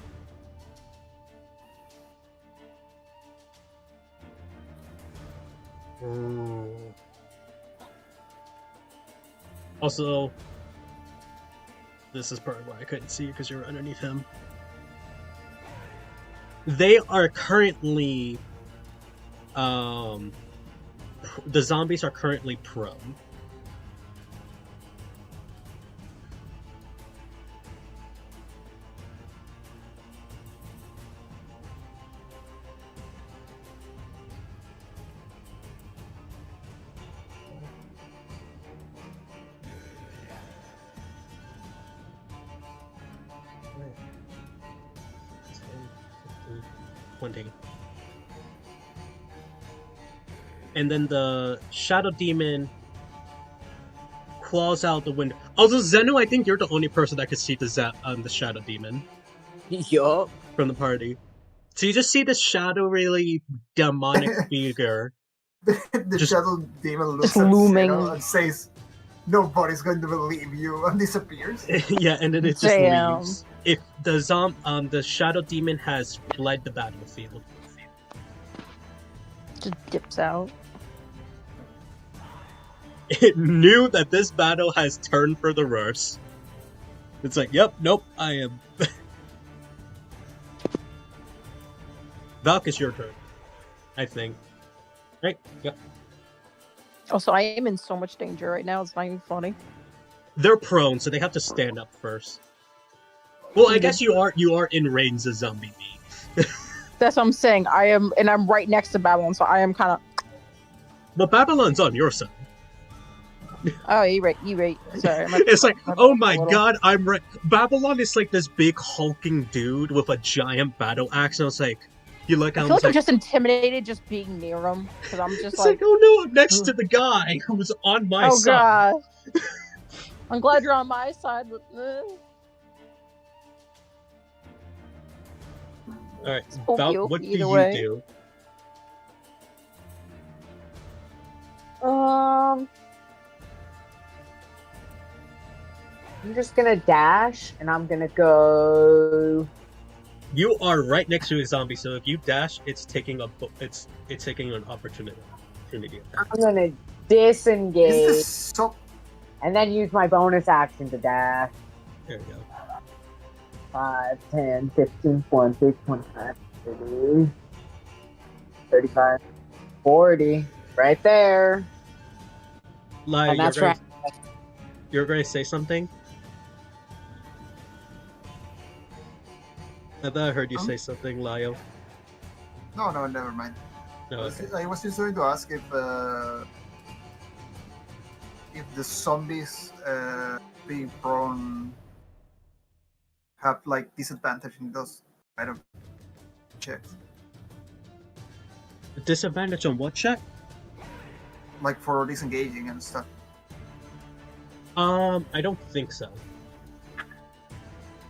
Also, this is probably why I couldn't see you, because you're underneath him. They are currently, the zombies are currently prone. And then the shadow demon claws out the window. Also, Zeno, I think you're the only person that could see the shadow demon Yup. from the party. So you just see this shadow, really demonic figure. The Just- shadow demon looks Just at looming. Zeno and says, Nobody's going to believe you and disappears. Yeah, and then it just Damn. leaves. If the shadow demon has fled the battlefield. Just dips out. It knew that this battle has turned for the worse. It's like, yep, nope, I am. Valk, it's your turn. I think. Right? Yep. Also, I am in so much danger right now. It's not even funny. They're prone, so they have to stand up first. Well, I guess you are in range of zombie bee. That's what I'm saying. I'm right next to Babylon, so I am kind of. But Babylon's on your side. Oh, you right. Sorry. It's like, oh my little. god, I'm right. Babylon is like this big hulking dude with a giant battle axe, and I was like, you look I at feel him, like I'm just intimidated just being near him because I'm just it's like, oh no, I'm next to the guy who's on my oh side. god. I'm glad you're on my side. But, Alright, Poke Valk, you, what do either you way. do? I'm just gonna dash, and I'm gonna go. You are right next to a zombie, so if you dash, it's taking an opportunity. I'm gonna disengage, Is this so? and then use my bonus action to dash. There you go. 5, 10, 15, 20, 25, 30, 35, 40. Right there. Lai, And that's right. You're going to say something? I thought I heard you say something, Lyle. No, never mind. No, okay. I was just going to ask if the zombies being prone have like disadvantage in those kind of checks, Disadvantage on what check? like for disengaging and stuff. I don't think so.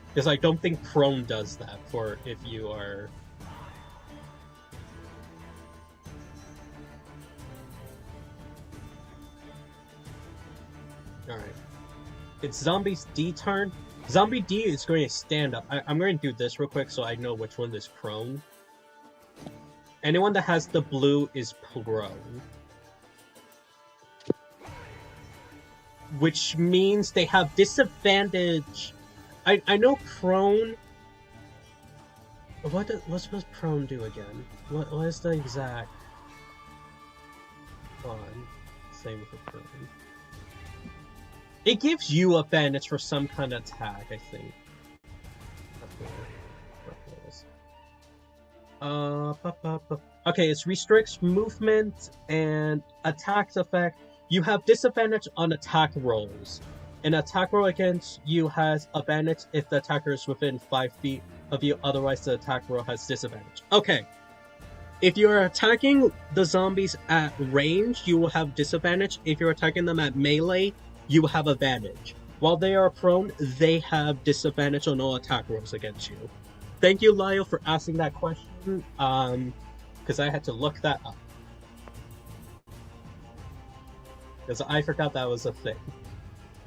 Because I don't think prone does that for if you are. Alright. It's Zombie's D turn. Zombie D is going to stand up. I'm going to do this real quick so I know which one is prone. Anyone that has the blue is prone. Which means they have disadvantage. I know prone. What's prone do again? What is the exact? Hold on. Same with the prone. It gives you advantage for some kind of attack, I think. Okay, it restricts movement and attacks effect. You have disadvantage on attack rolls. An attack roll against you has advantage if the attacker is within 5 feet of you, otherwise the attack roll has disadvantage. Okay. If you're attacking the zombies at range, you will have disadvantage. If you're attacking them at melee, you will have advantage. While they are prone, they have disadvantage on all attack rolls against you. Thank you, Lyle, for asking that question, because I had to look that up. Because I forgot that was a thing.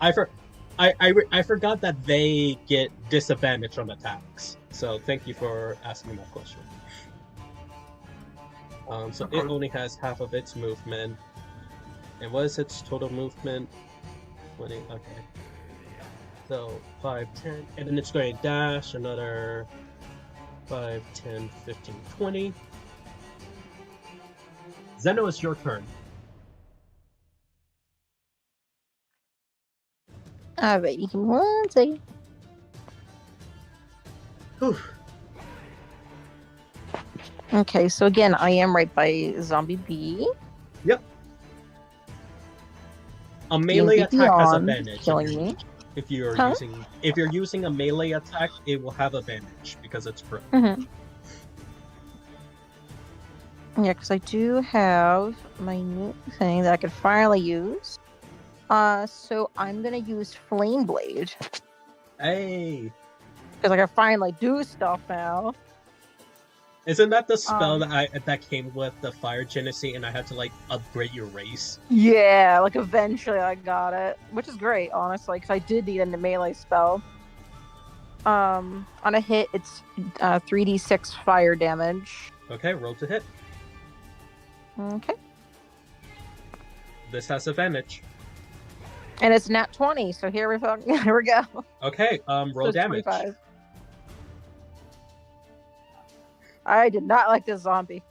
I forgot that they get disadvantage on attacks. So thank you for asking that question. So it only has half of its movement. And what is its total movement? 20, okay. So 5, 10, and then it's going to dash another 5, 10, 15, 20. Zeno, it's your turn. Alright, give me 1 second. Whew. Okay, so again, I am right by Zombie B. Yep. A melee DnD attack has Beyond advantage. killing me. If you're Huh? using a melee attack, it will have advantage because it's pro. Mm-hmm. Yeah, because I do have my new thing that I could finally use. So I'm gonna use Flame Blade Hey. because I can finally do stuff now. Isn't that the spell that came with the fire genesy, and I had to like upgrade your race? Yeah, like eventually I got it, which is great, honestly, because I did need a melee spell. On a hit, it's 3d6 fire damage. Okay, roll to hit. Okay. This has advantage. And it's nat 20, so here we go. Okay, roll So damage. 25. I did not like this zombie.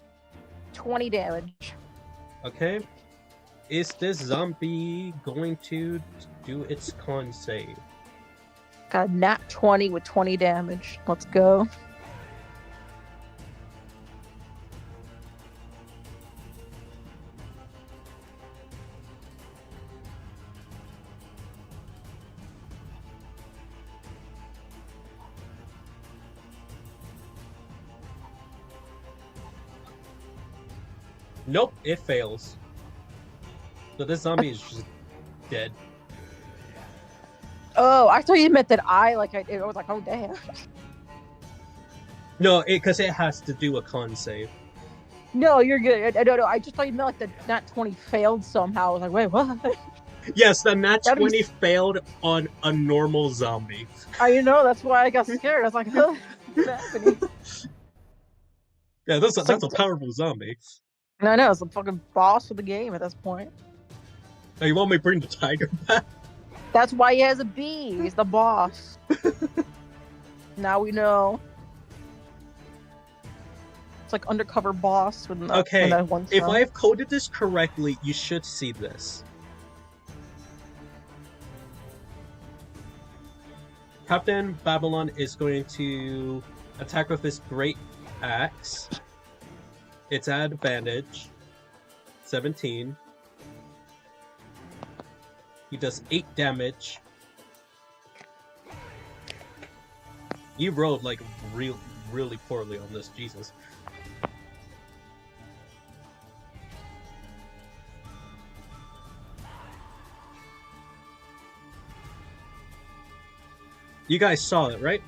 20 damage. Okay. Is this zombie going to do its con save? Got nat 20 with 20 damage. Let's go. Nope, it fails. So this zombie is just dead. Oh, I thought you meant that I was like, oh damn. No, because it has to do a con save. No, you're good. I don't know. I just thought you meant like the nat 20 failed somehow. I was like, wait, what? Yes, the nat That'd be 20 failed on a normal zombie. I know, that's why I got scared. I was like, what's happening? Yeah, that's like- a powerful zombie. I know, it's the fucking boss of the game at this point. Oh, you want me to bring the tiger back? That's why he has a bee. He's the boss. Now we know. It's like undercover boss with the, Okay, with that one if song. I've coded this correctly, you should see this. Captain Babylon is going to attack with his great axe. It's at advantage. 17. He does 8 damage. You rolled like really poorly on this, Jesus. You guys saw it, right?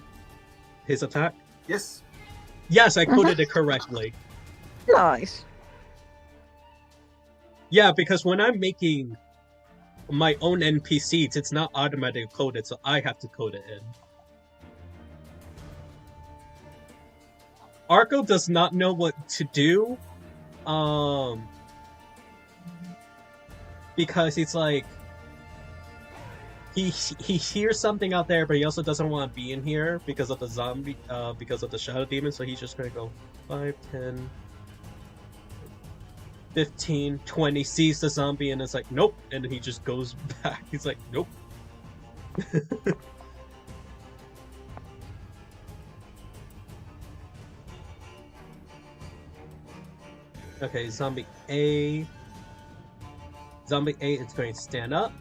His attack? Yes. Yes, I coded it correctly. Nice. Yeah, because when I'm making my own NPCs, it's not automatically coded, so I have to code it in. Arco does not know what to do, because he's like, he hears something out there, but he also doesn't want to be in here because of the zombie, because of the shadow demon, so he's just gonna go 5, 10, 15, 20, sees the zombie, and it's like, nope, and then he just goes back. He's like, nope. Okay, zombie A. Zombie A is going to stand up.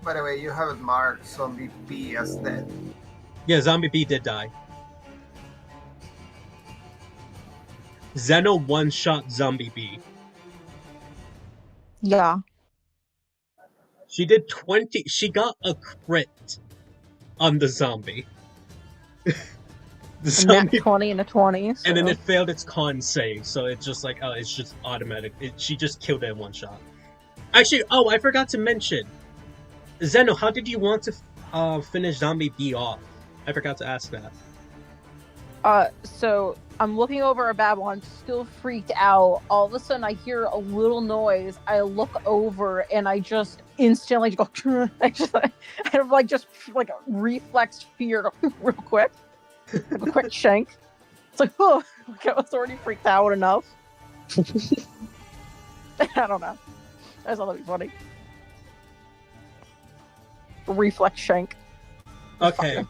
By the way, you haven't marked zombie B as dead. Yeah, zombie B did die. Zeno one-shot zombie B. Yeah. She did 20. She got a crit on the zombie. The Nat 20 and a 20. So. And then it failed its con save, so it's just like, oh, it's just automatic. She just killed it in one shot. Actually, oh, I forgot to mention. Zeno, how did you want to finish zombie B off? I forgot to ask that. So I'm looking over at Babylon, still freaked out. All of a sudden, I hear a little noise. I look over, and I just instantly go. I have just a reflex fear, real quick, like a quick shank. It's like, oh, I was already freaked out enough. I don't know. I just thought that'd be funny. Reflex shank. Okay.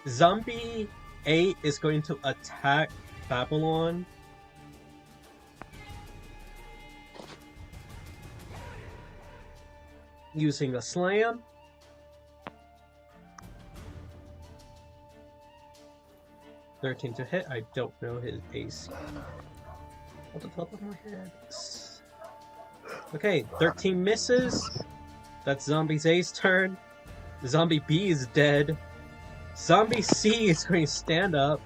Zombie A is going to attack Babylon. Using a slam. $13 to hit. I don't know his AC. Off the top of my head. Okay, 13 misses. That's Zombie A's turn. Zombie B is dead. Zombie C is going to stand up.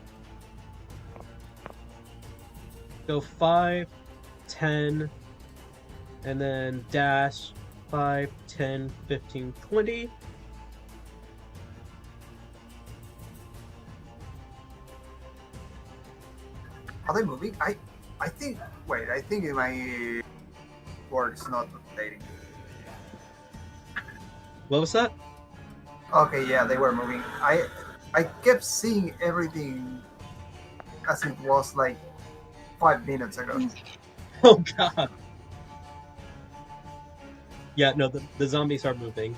Go 5, 10, and then dash 5, 10, 15, 20. Are they moving? I think. Wait, I think my board is not updating. What was that? Okay, yeah, they were moving. I kept seeing everything as it was like 5 minutes ago. Oh god. Yeah, no, the zombies are moving.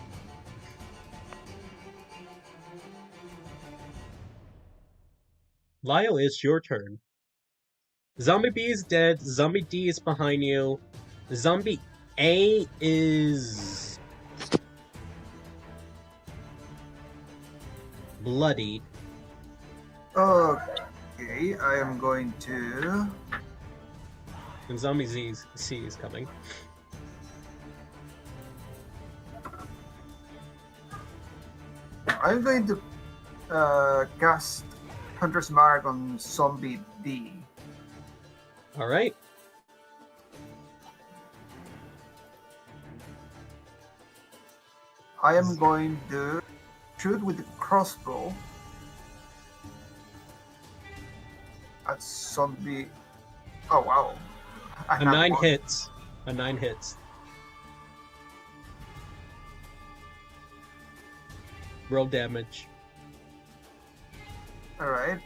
Lyle, it's your turn. Zombie B is dead. Zombie D is behind you. Zombie A is bloody. Okay, I am going to. And Zombie C is coming. I'm going to cast Hunter's Mark on Zombie B. Alright. I am going to shoot with the crossbow at Zombie. Oh wow! I A have 9 one. hits. A 9 hits. Roll damage. Alright.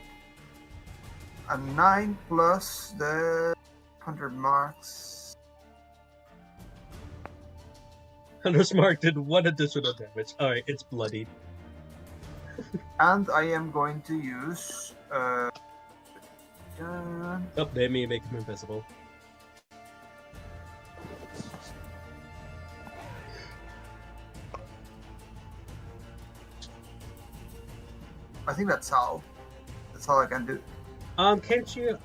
A 9 plus the 100 marks. Hunter's Mark did 1 additional damage. Alright, it's bloody. And I am going to use. Oh, they may make him invisible. I think that's all. That's all I can do. Can't you,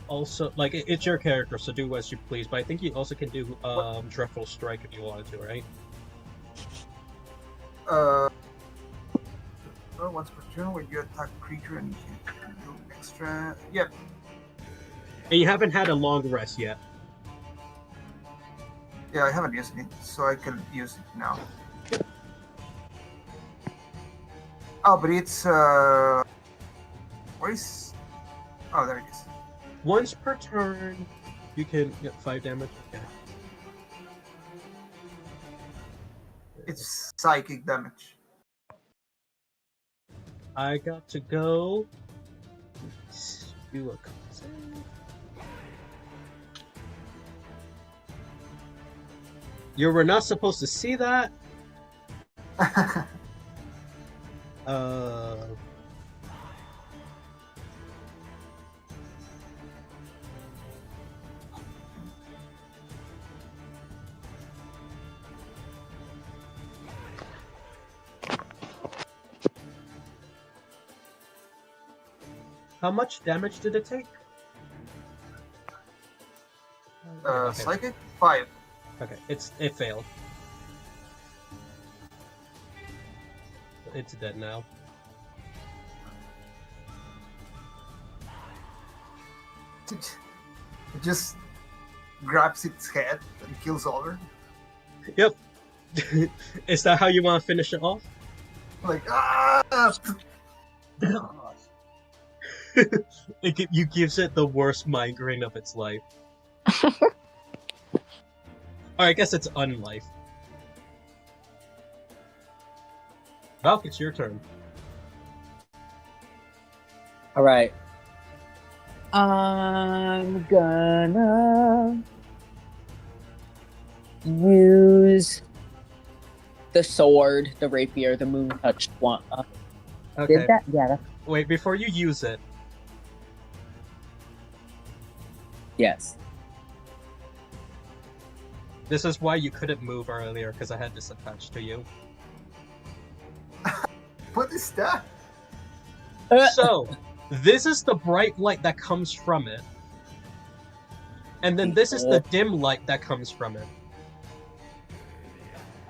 also, like, it's your character, so do as you please, but I think you also can do, Dreadful Strike if you wanted to, right? Once per turn, when you attack a creature and you can do extra. Yep. And you haven't had a long rest yet. Yeah, I haven't used it, so I can use it now. Oh, but it's where is? Oh, there it is. Once per turn, you can get 5 damage. Okay. It's psychic damage. I got to go do a con save. You were not supposed to see that. How much damage did it take? Okay. Psychic 5. Okay, it failed. It's dead now. It just grabs its head and kills Oliver. Yep. Is that how you want to finish it off? Like ah! You gives it the worst migraine of its life. Or I guess it's unlife. Valk, it's your turn. All right. I'm gonna use the sword, the rapier, the moon touched one. Okay. Did that? Yeah. That's... Wait, before you use it, Yes. this is why you couldn't move earlier, because I had this attached to you. What is that? So, this is the bright light that comes from it. And then this is the dim light that comes from it.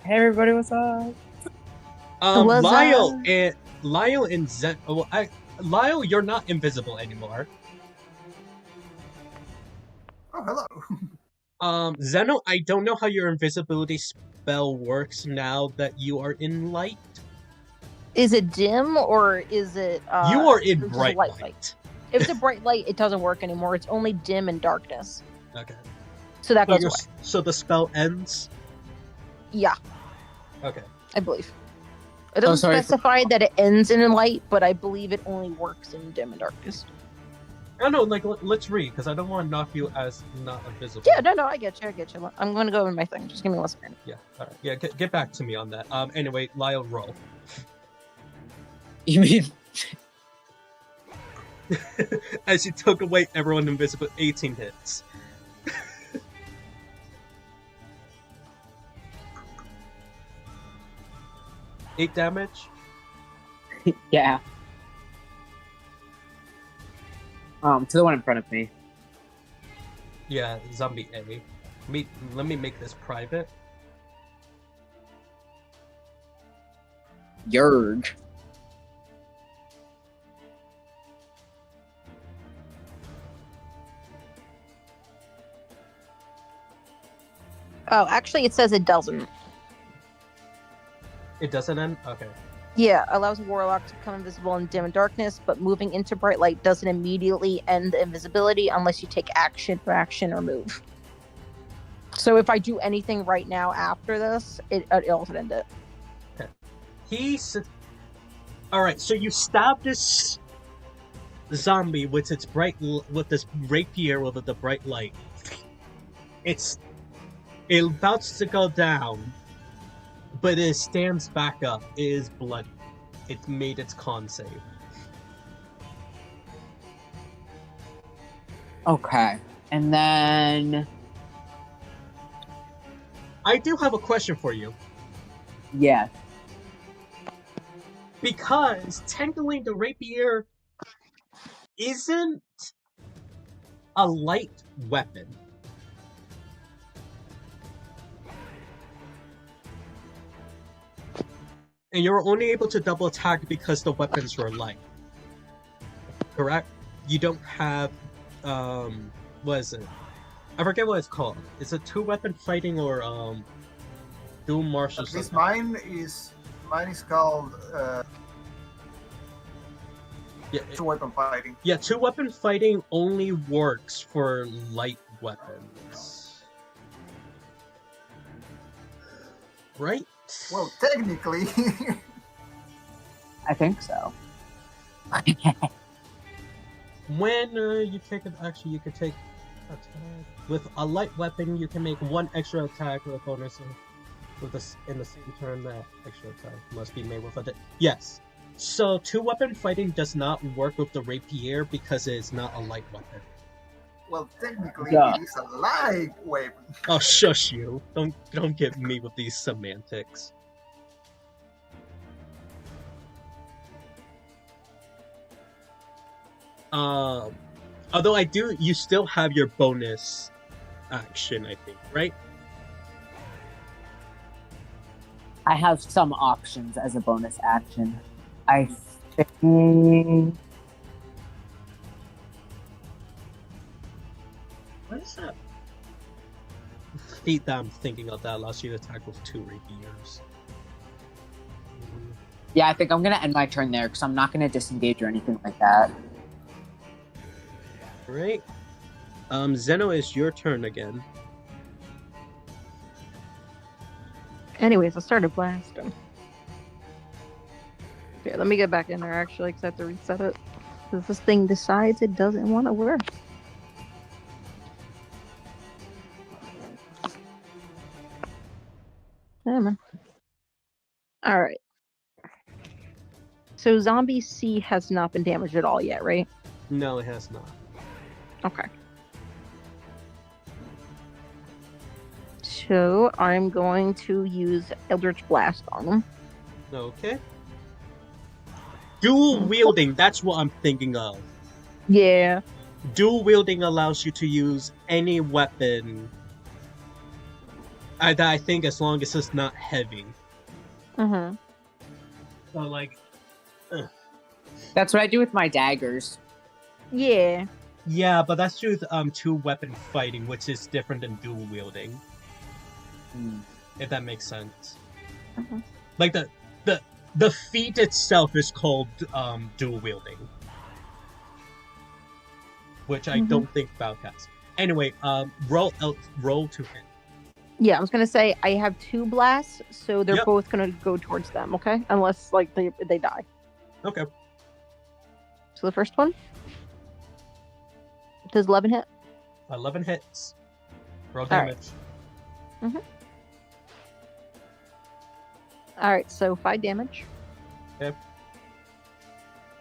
Hey everybody, what's up? Was, Lyle and Zen. Well, Lyle, you're not invisible anymore. Oh, hello. Zeno, I don't know how your invisibility spell works now that you are in light. Is it dim or is it? You are in just bright light. light. If it's a bright light, it doesn't work anymore. It's only dim and darkness. Okay. So that goes away. So the spell ends? Yeah, Okay. I believe. It doesn't specify that it ends in light, but I believe it only works in dim and darkness. Oh no, like let's read, because I don't want to knock you as not invisible. Yeah, no, I get you. I'm gonna go in my thing. Just give me 1 second. Yeah, alright. Yeah, get back to me on that. Anyway, Lyle, roll. You mean As you took away everyone invisible, 18 hits. Eight damage? yeah. To the one in front of me. Yeah, zombie A. Let me make this private. Yerg. Oh, actually, it says it doesn't. It doesn't end? Okay. Yeah, allows a warlock to become invisible in dim and darkness, but moving into bright light doesn't immediately end the invisibility unless you take action or move. So if I do anything right now after this, it'll end it. Okay. Alright, so you stab this zombie with its this rapier with the bright light. It about to go down, but it stands back up. It is bloody. It made its con save. Okay. And then I do have a question for you. yeah. Because technically the rapier isn't a light weapon. And you're only able to double attack because the weapons were light. Correct? You don't have what is it? I forget what it's called. Is it 2-weapon fighting or dual martial At least something? mine is called Yeah, 2-weapon fighting. yeah, 2-weapon fighting only works for light weapons. Right? Well, technically. I think so. When you take it, actually, you could take attack with a light weapon. You can make 1 extra attack with a bonus with this in the same turn. That extra attack must be made with a. Yes. So 2-weapon fighting does not work with the rapier because it is not a light weapon. Well, technically, Yeah. it is a light weapon. Oh, shush you! Don't get me with these semantics. Although you still have your bonus action, I think, right? I have some options as a bonus action. I think What is that? Feat that I'm thinking of that allows you to attack with 2 rapiers. yeah, I think I'm gonna end my turn there because I'm not gonna disengage or anything like that. Right. Zeno, is your turn again. Anyways, I started blasting. Okay, let me get back in there actually, because I have to reset it. Because this thing decides it doesn't want to work. Yeah, man. Alright. So Zombie C has not been damaged at all yet, right? No, it has not. Okay. So I'm going to use Eldritch Blast on him. Okay. Dual wielding, that's what I'm thinking of. Yeah. Dual wielding allows you to use any weapon. I think as long as it's not heavy. Mm-hmm. So like, ugh. That's what I do with my daggers. Yeah. Yeah, but that's just two weapon fighting, which is different than dual wielding. If that makes sense. Mhm. Like the feat itself is called dual wielding, which I don't think Valk has. Anyway, roll to hit. Yeah, I was gonna say I have 2 blasts, so they're Yep. both gonna go towards them. Okay, unless like they die. Okay. So the first one does 11 hit. 11 hits. Roll All right. damage. All right, so 5 damage.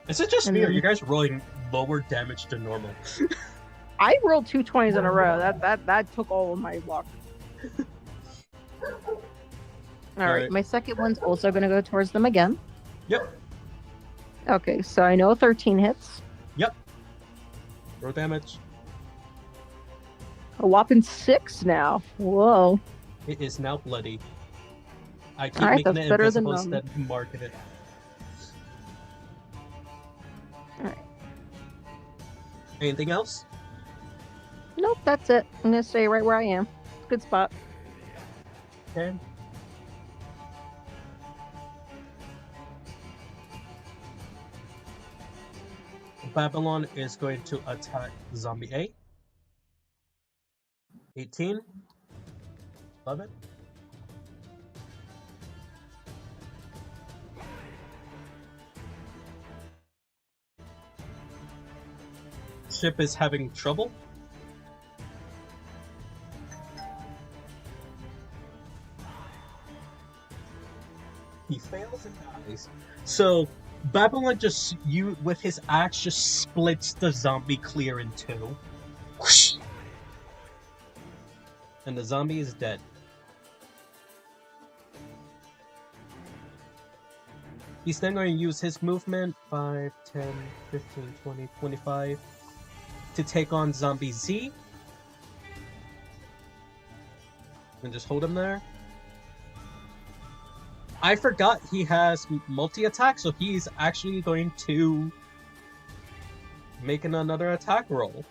Is it just And me, or then- you guys rolling lower damage than normal? I rolled 2 20s in a row. That took all of my luck. All right, right. my second one's also gonna go towards them again. Yep. Okay, so I know 13 hits. Roll damage. A whopping 6 now. Whoa. It is now bloody. I keep Alright, making that's it better than invisible instead of marking it. Alright. Anything else? Nope, that's it. I'm gonna stay right where I am. Good spot. Okay. Babylon is going to attack Zombie A. 18. 11. Ship is having trouble. He fails and dies. So Babylon with his axe just splits the zombie clear in 2. Whoosh! And the zombie is dead. He's then going to use his movement 5, 10, 15, 20, 25 to take on Zombie Z. And just hold him there. I forgot he has multi-attack, so he's actually going to make another attack roll.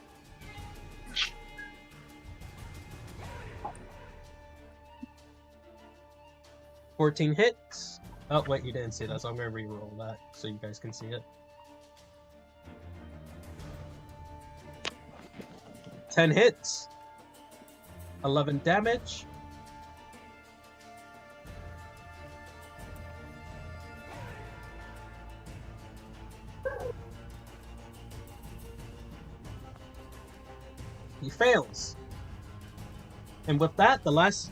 $14 hits. Oh, wait, you didn't see that, so I'm going to re-roll that so you guys can see it. 10 hits. 11 damage. He fails. And with that, the last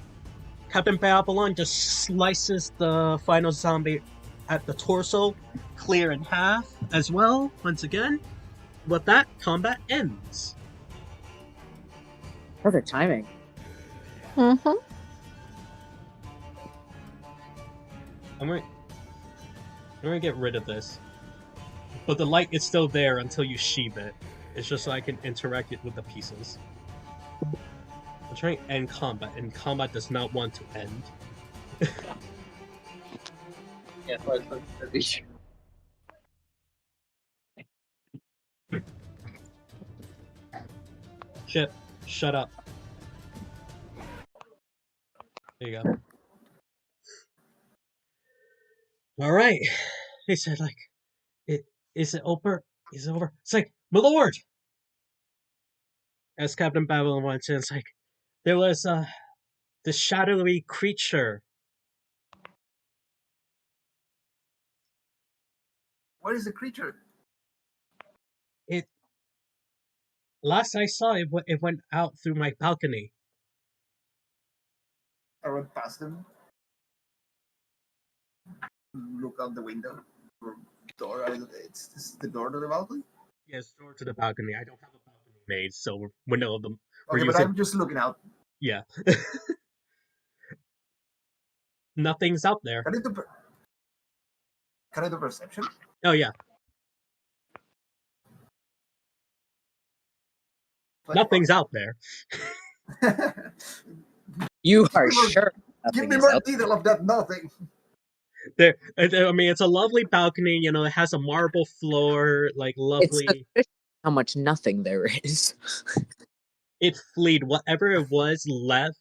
Captain Babylon just slices the final zombie at the torso, clear in half as well, once again. With that, combat ends. Perfect timing. Mm-hmm. I'm gonna get rid of this. But the light is still there until you sheath it. It's just so I can interact it with the pieces. I'm trying to end combat, and combat does not want to end. Yeah, Shit, shut up. There you go. Alright. He said, like, is it over? Is it over? It's like, my lord! As Captain Babylon went in, it's like, there was, this shadowy creature. What is the creature? Last I saw, it went out through my balcony. I went past them. Look out the window. Or door. It's the door to the balcony. Yes, door to the balcony. I don't have a balcony made, so window of them. Okay, but I'm just looking out. Yeah. Nothing's out there. Can I do perception? Oh yeah. Nothing's out there. You are Give me more- sure Give nothing me is more out detail of that nothing. I mean, it's a lovely balcony. You know, it has a marble floor, like It's lovely. suspicious how much nothing there is. It fleed whatever it was left.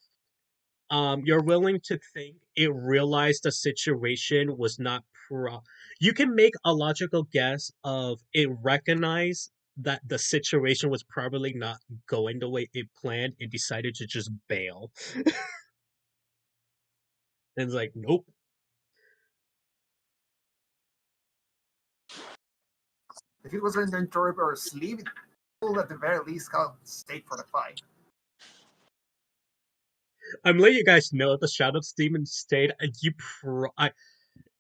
You're willing to think it realized the situation was not You can make a logical guess of it recognized that the situation was probably not going the way it planned. It decided to just bail. And it's like, nope. If it was in the interrupt or sleep, it will at the very least have stayed for the fight. I'm letting you guys know the Shadows Demon stayed.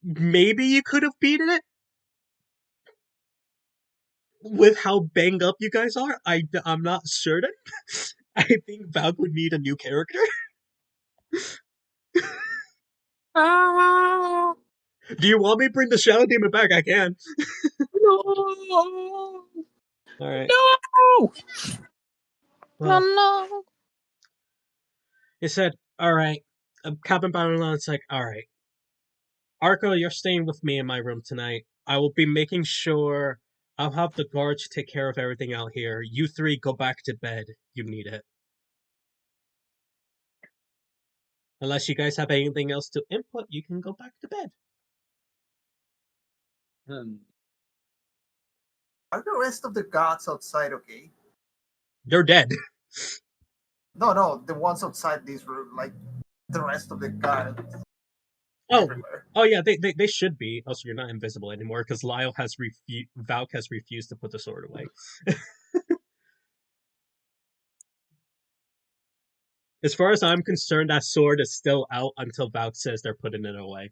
Maybe you could have beaten it with how banged up you guys are. I'm not certain. I think Valk would need a new character. Ah, Do you want me to bring the Shadow Demon back? I can. no, All right. no. Well, No. he said, "All right." Captain Babylon's like, "All right, Arco, you're staying with me in my room tonight. I will be making sure I'll have the guards take care of everything out here. You three go back to bed. You need it. Unless you guys have anything else to input, you can go back to bed." Are the rest of the gods outside okay? They're dead. No, the ones outside this room, like the rest of the gods Oh, everywhere. oh yeah, they should be. Also, you're not invisible anymore because Valk has refused to put the sword away. As far as I'm concerned, that sword is still out until Valk says they're putting it away.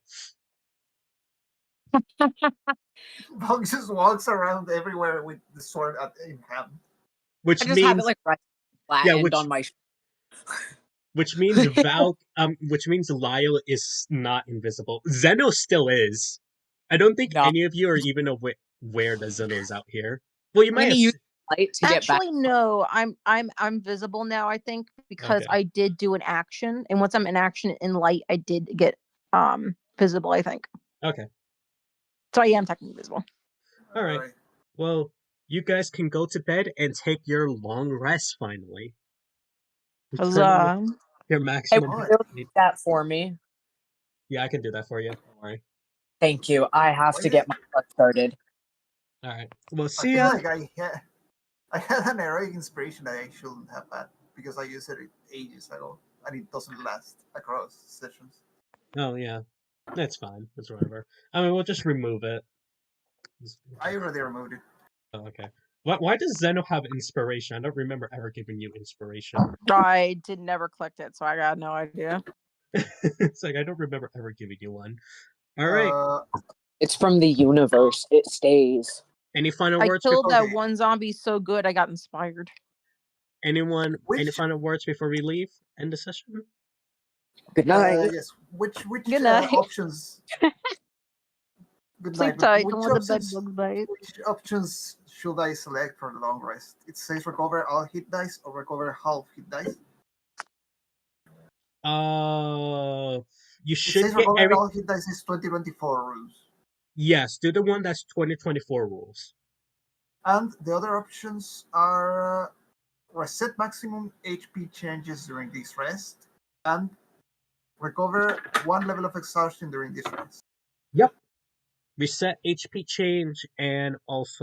Bug just walks around everywhere with the sword in hand. Which I just have it means, like right yeah, flattened on my. which means which means Lyle is not invisible. Zeno still is. I don't think No, any of you are even aware that Zeno's out here. Well, you I'm might gonna have. use light to get back. Actually, no. I'm visible now. I think because Okay. I did do an action, and once I'm in action in light, I did get visible. I think Okay. so. I am technically visible. All right. Well, you guys can go to bed and take your long rest finally. Return to Huzzah! your Hey, maximum will hit will speed. you do that for me? Yeah, I can do that for you. Don't worry. Thank you. I have to get my part started. All right. Well, I see feel ya. like I had an heroic inspiration that I shouldn't have had because I used it ages ago and it doesn't last across sessions. Oh yeah, that's fine. That's whatever. I mean, we'll just remove it. I already removed it. Oh, okay. Why does Zeno have inspiration? I don't remember ever giving you inspiration. I did never clicked it, so I got no idea. It's like I don't remember ever giving you one. All right. It's from the universe. It stays. Any final I words killed before that one zombie so good I got inspired. anyone? Any Which final words before we leave? End the session. Good night. yes, which Good night. options? Good Sleep night. tight. Which Don't let the bed options? bugs bite. Which options should I select for the long rest? It says recover all hit dice or recover half hit dice. You It should says get recover all hit dice is 2024 rules. Yes, do the one that's 2024 rules. And the other options are reset maximum HP changes during this rest and recover 1 level of exhaustion during this rest. Yep. Reset HP change and also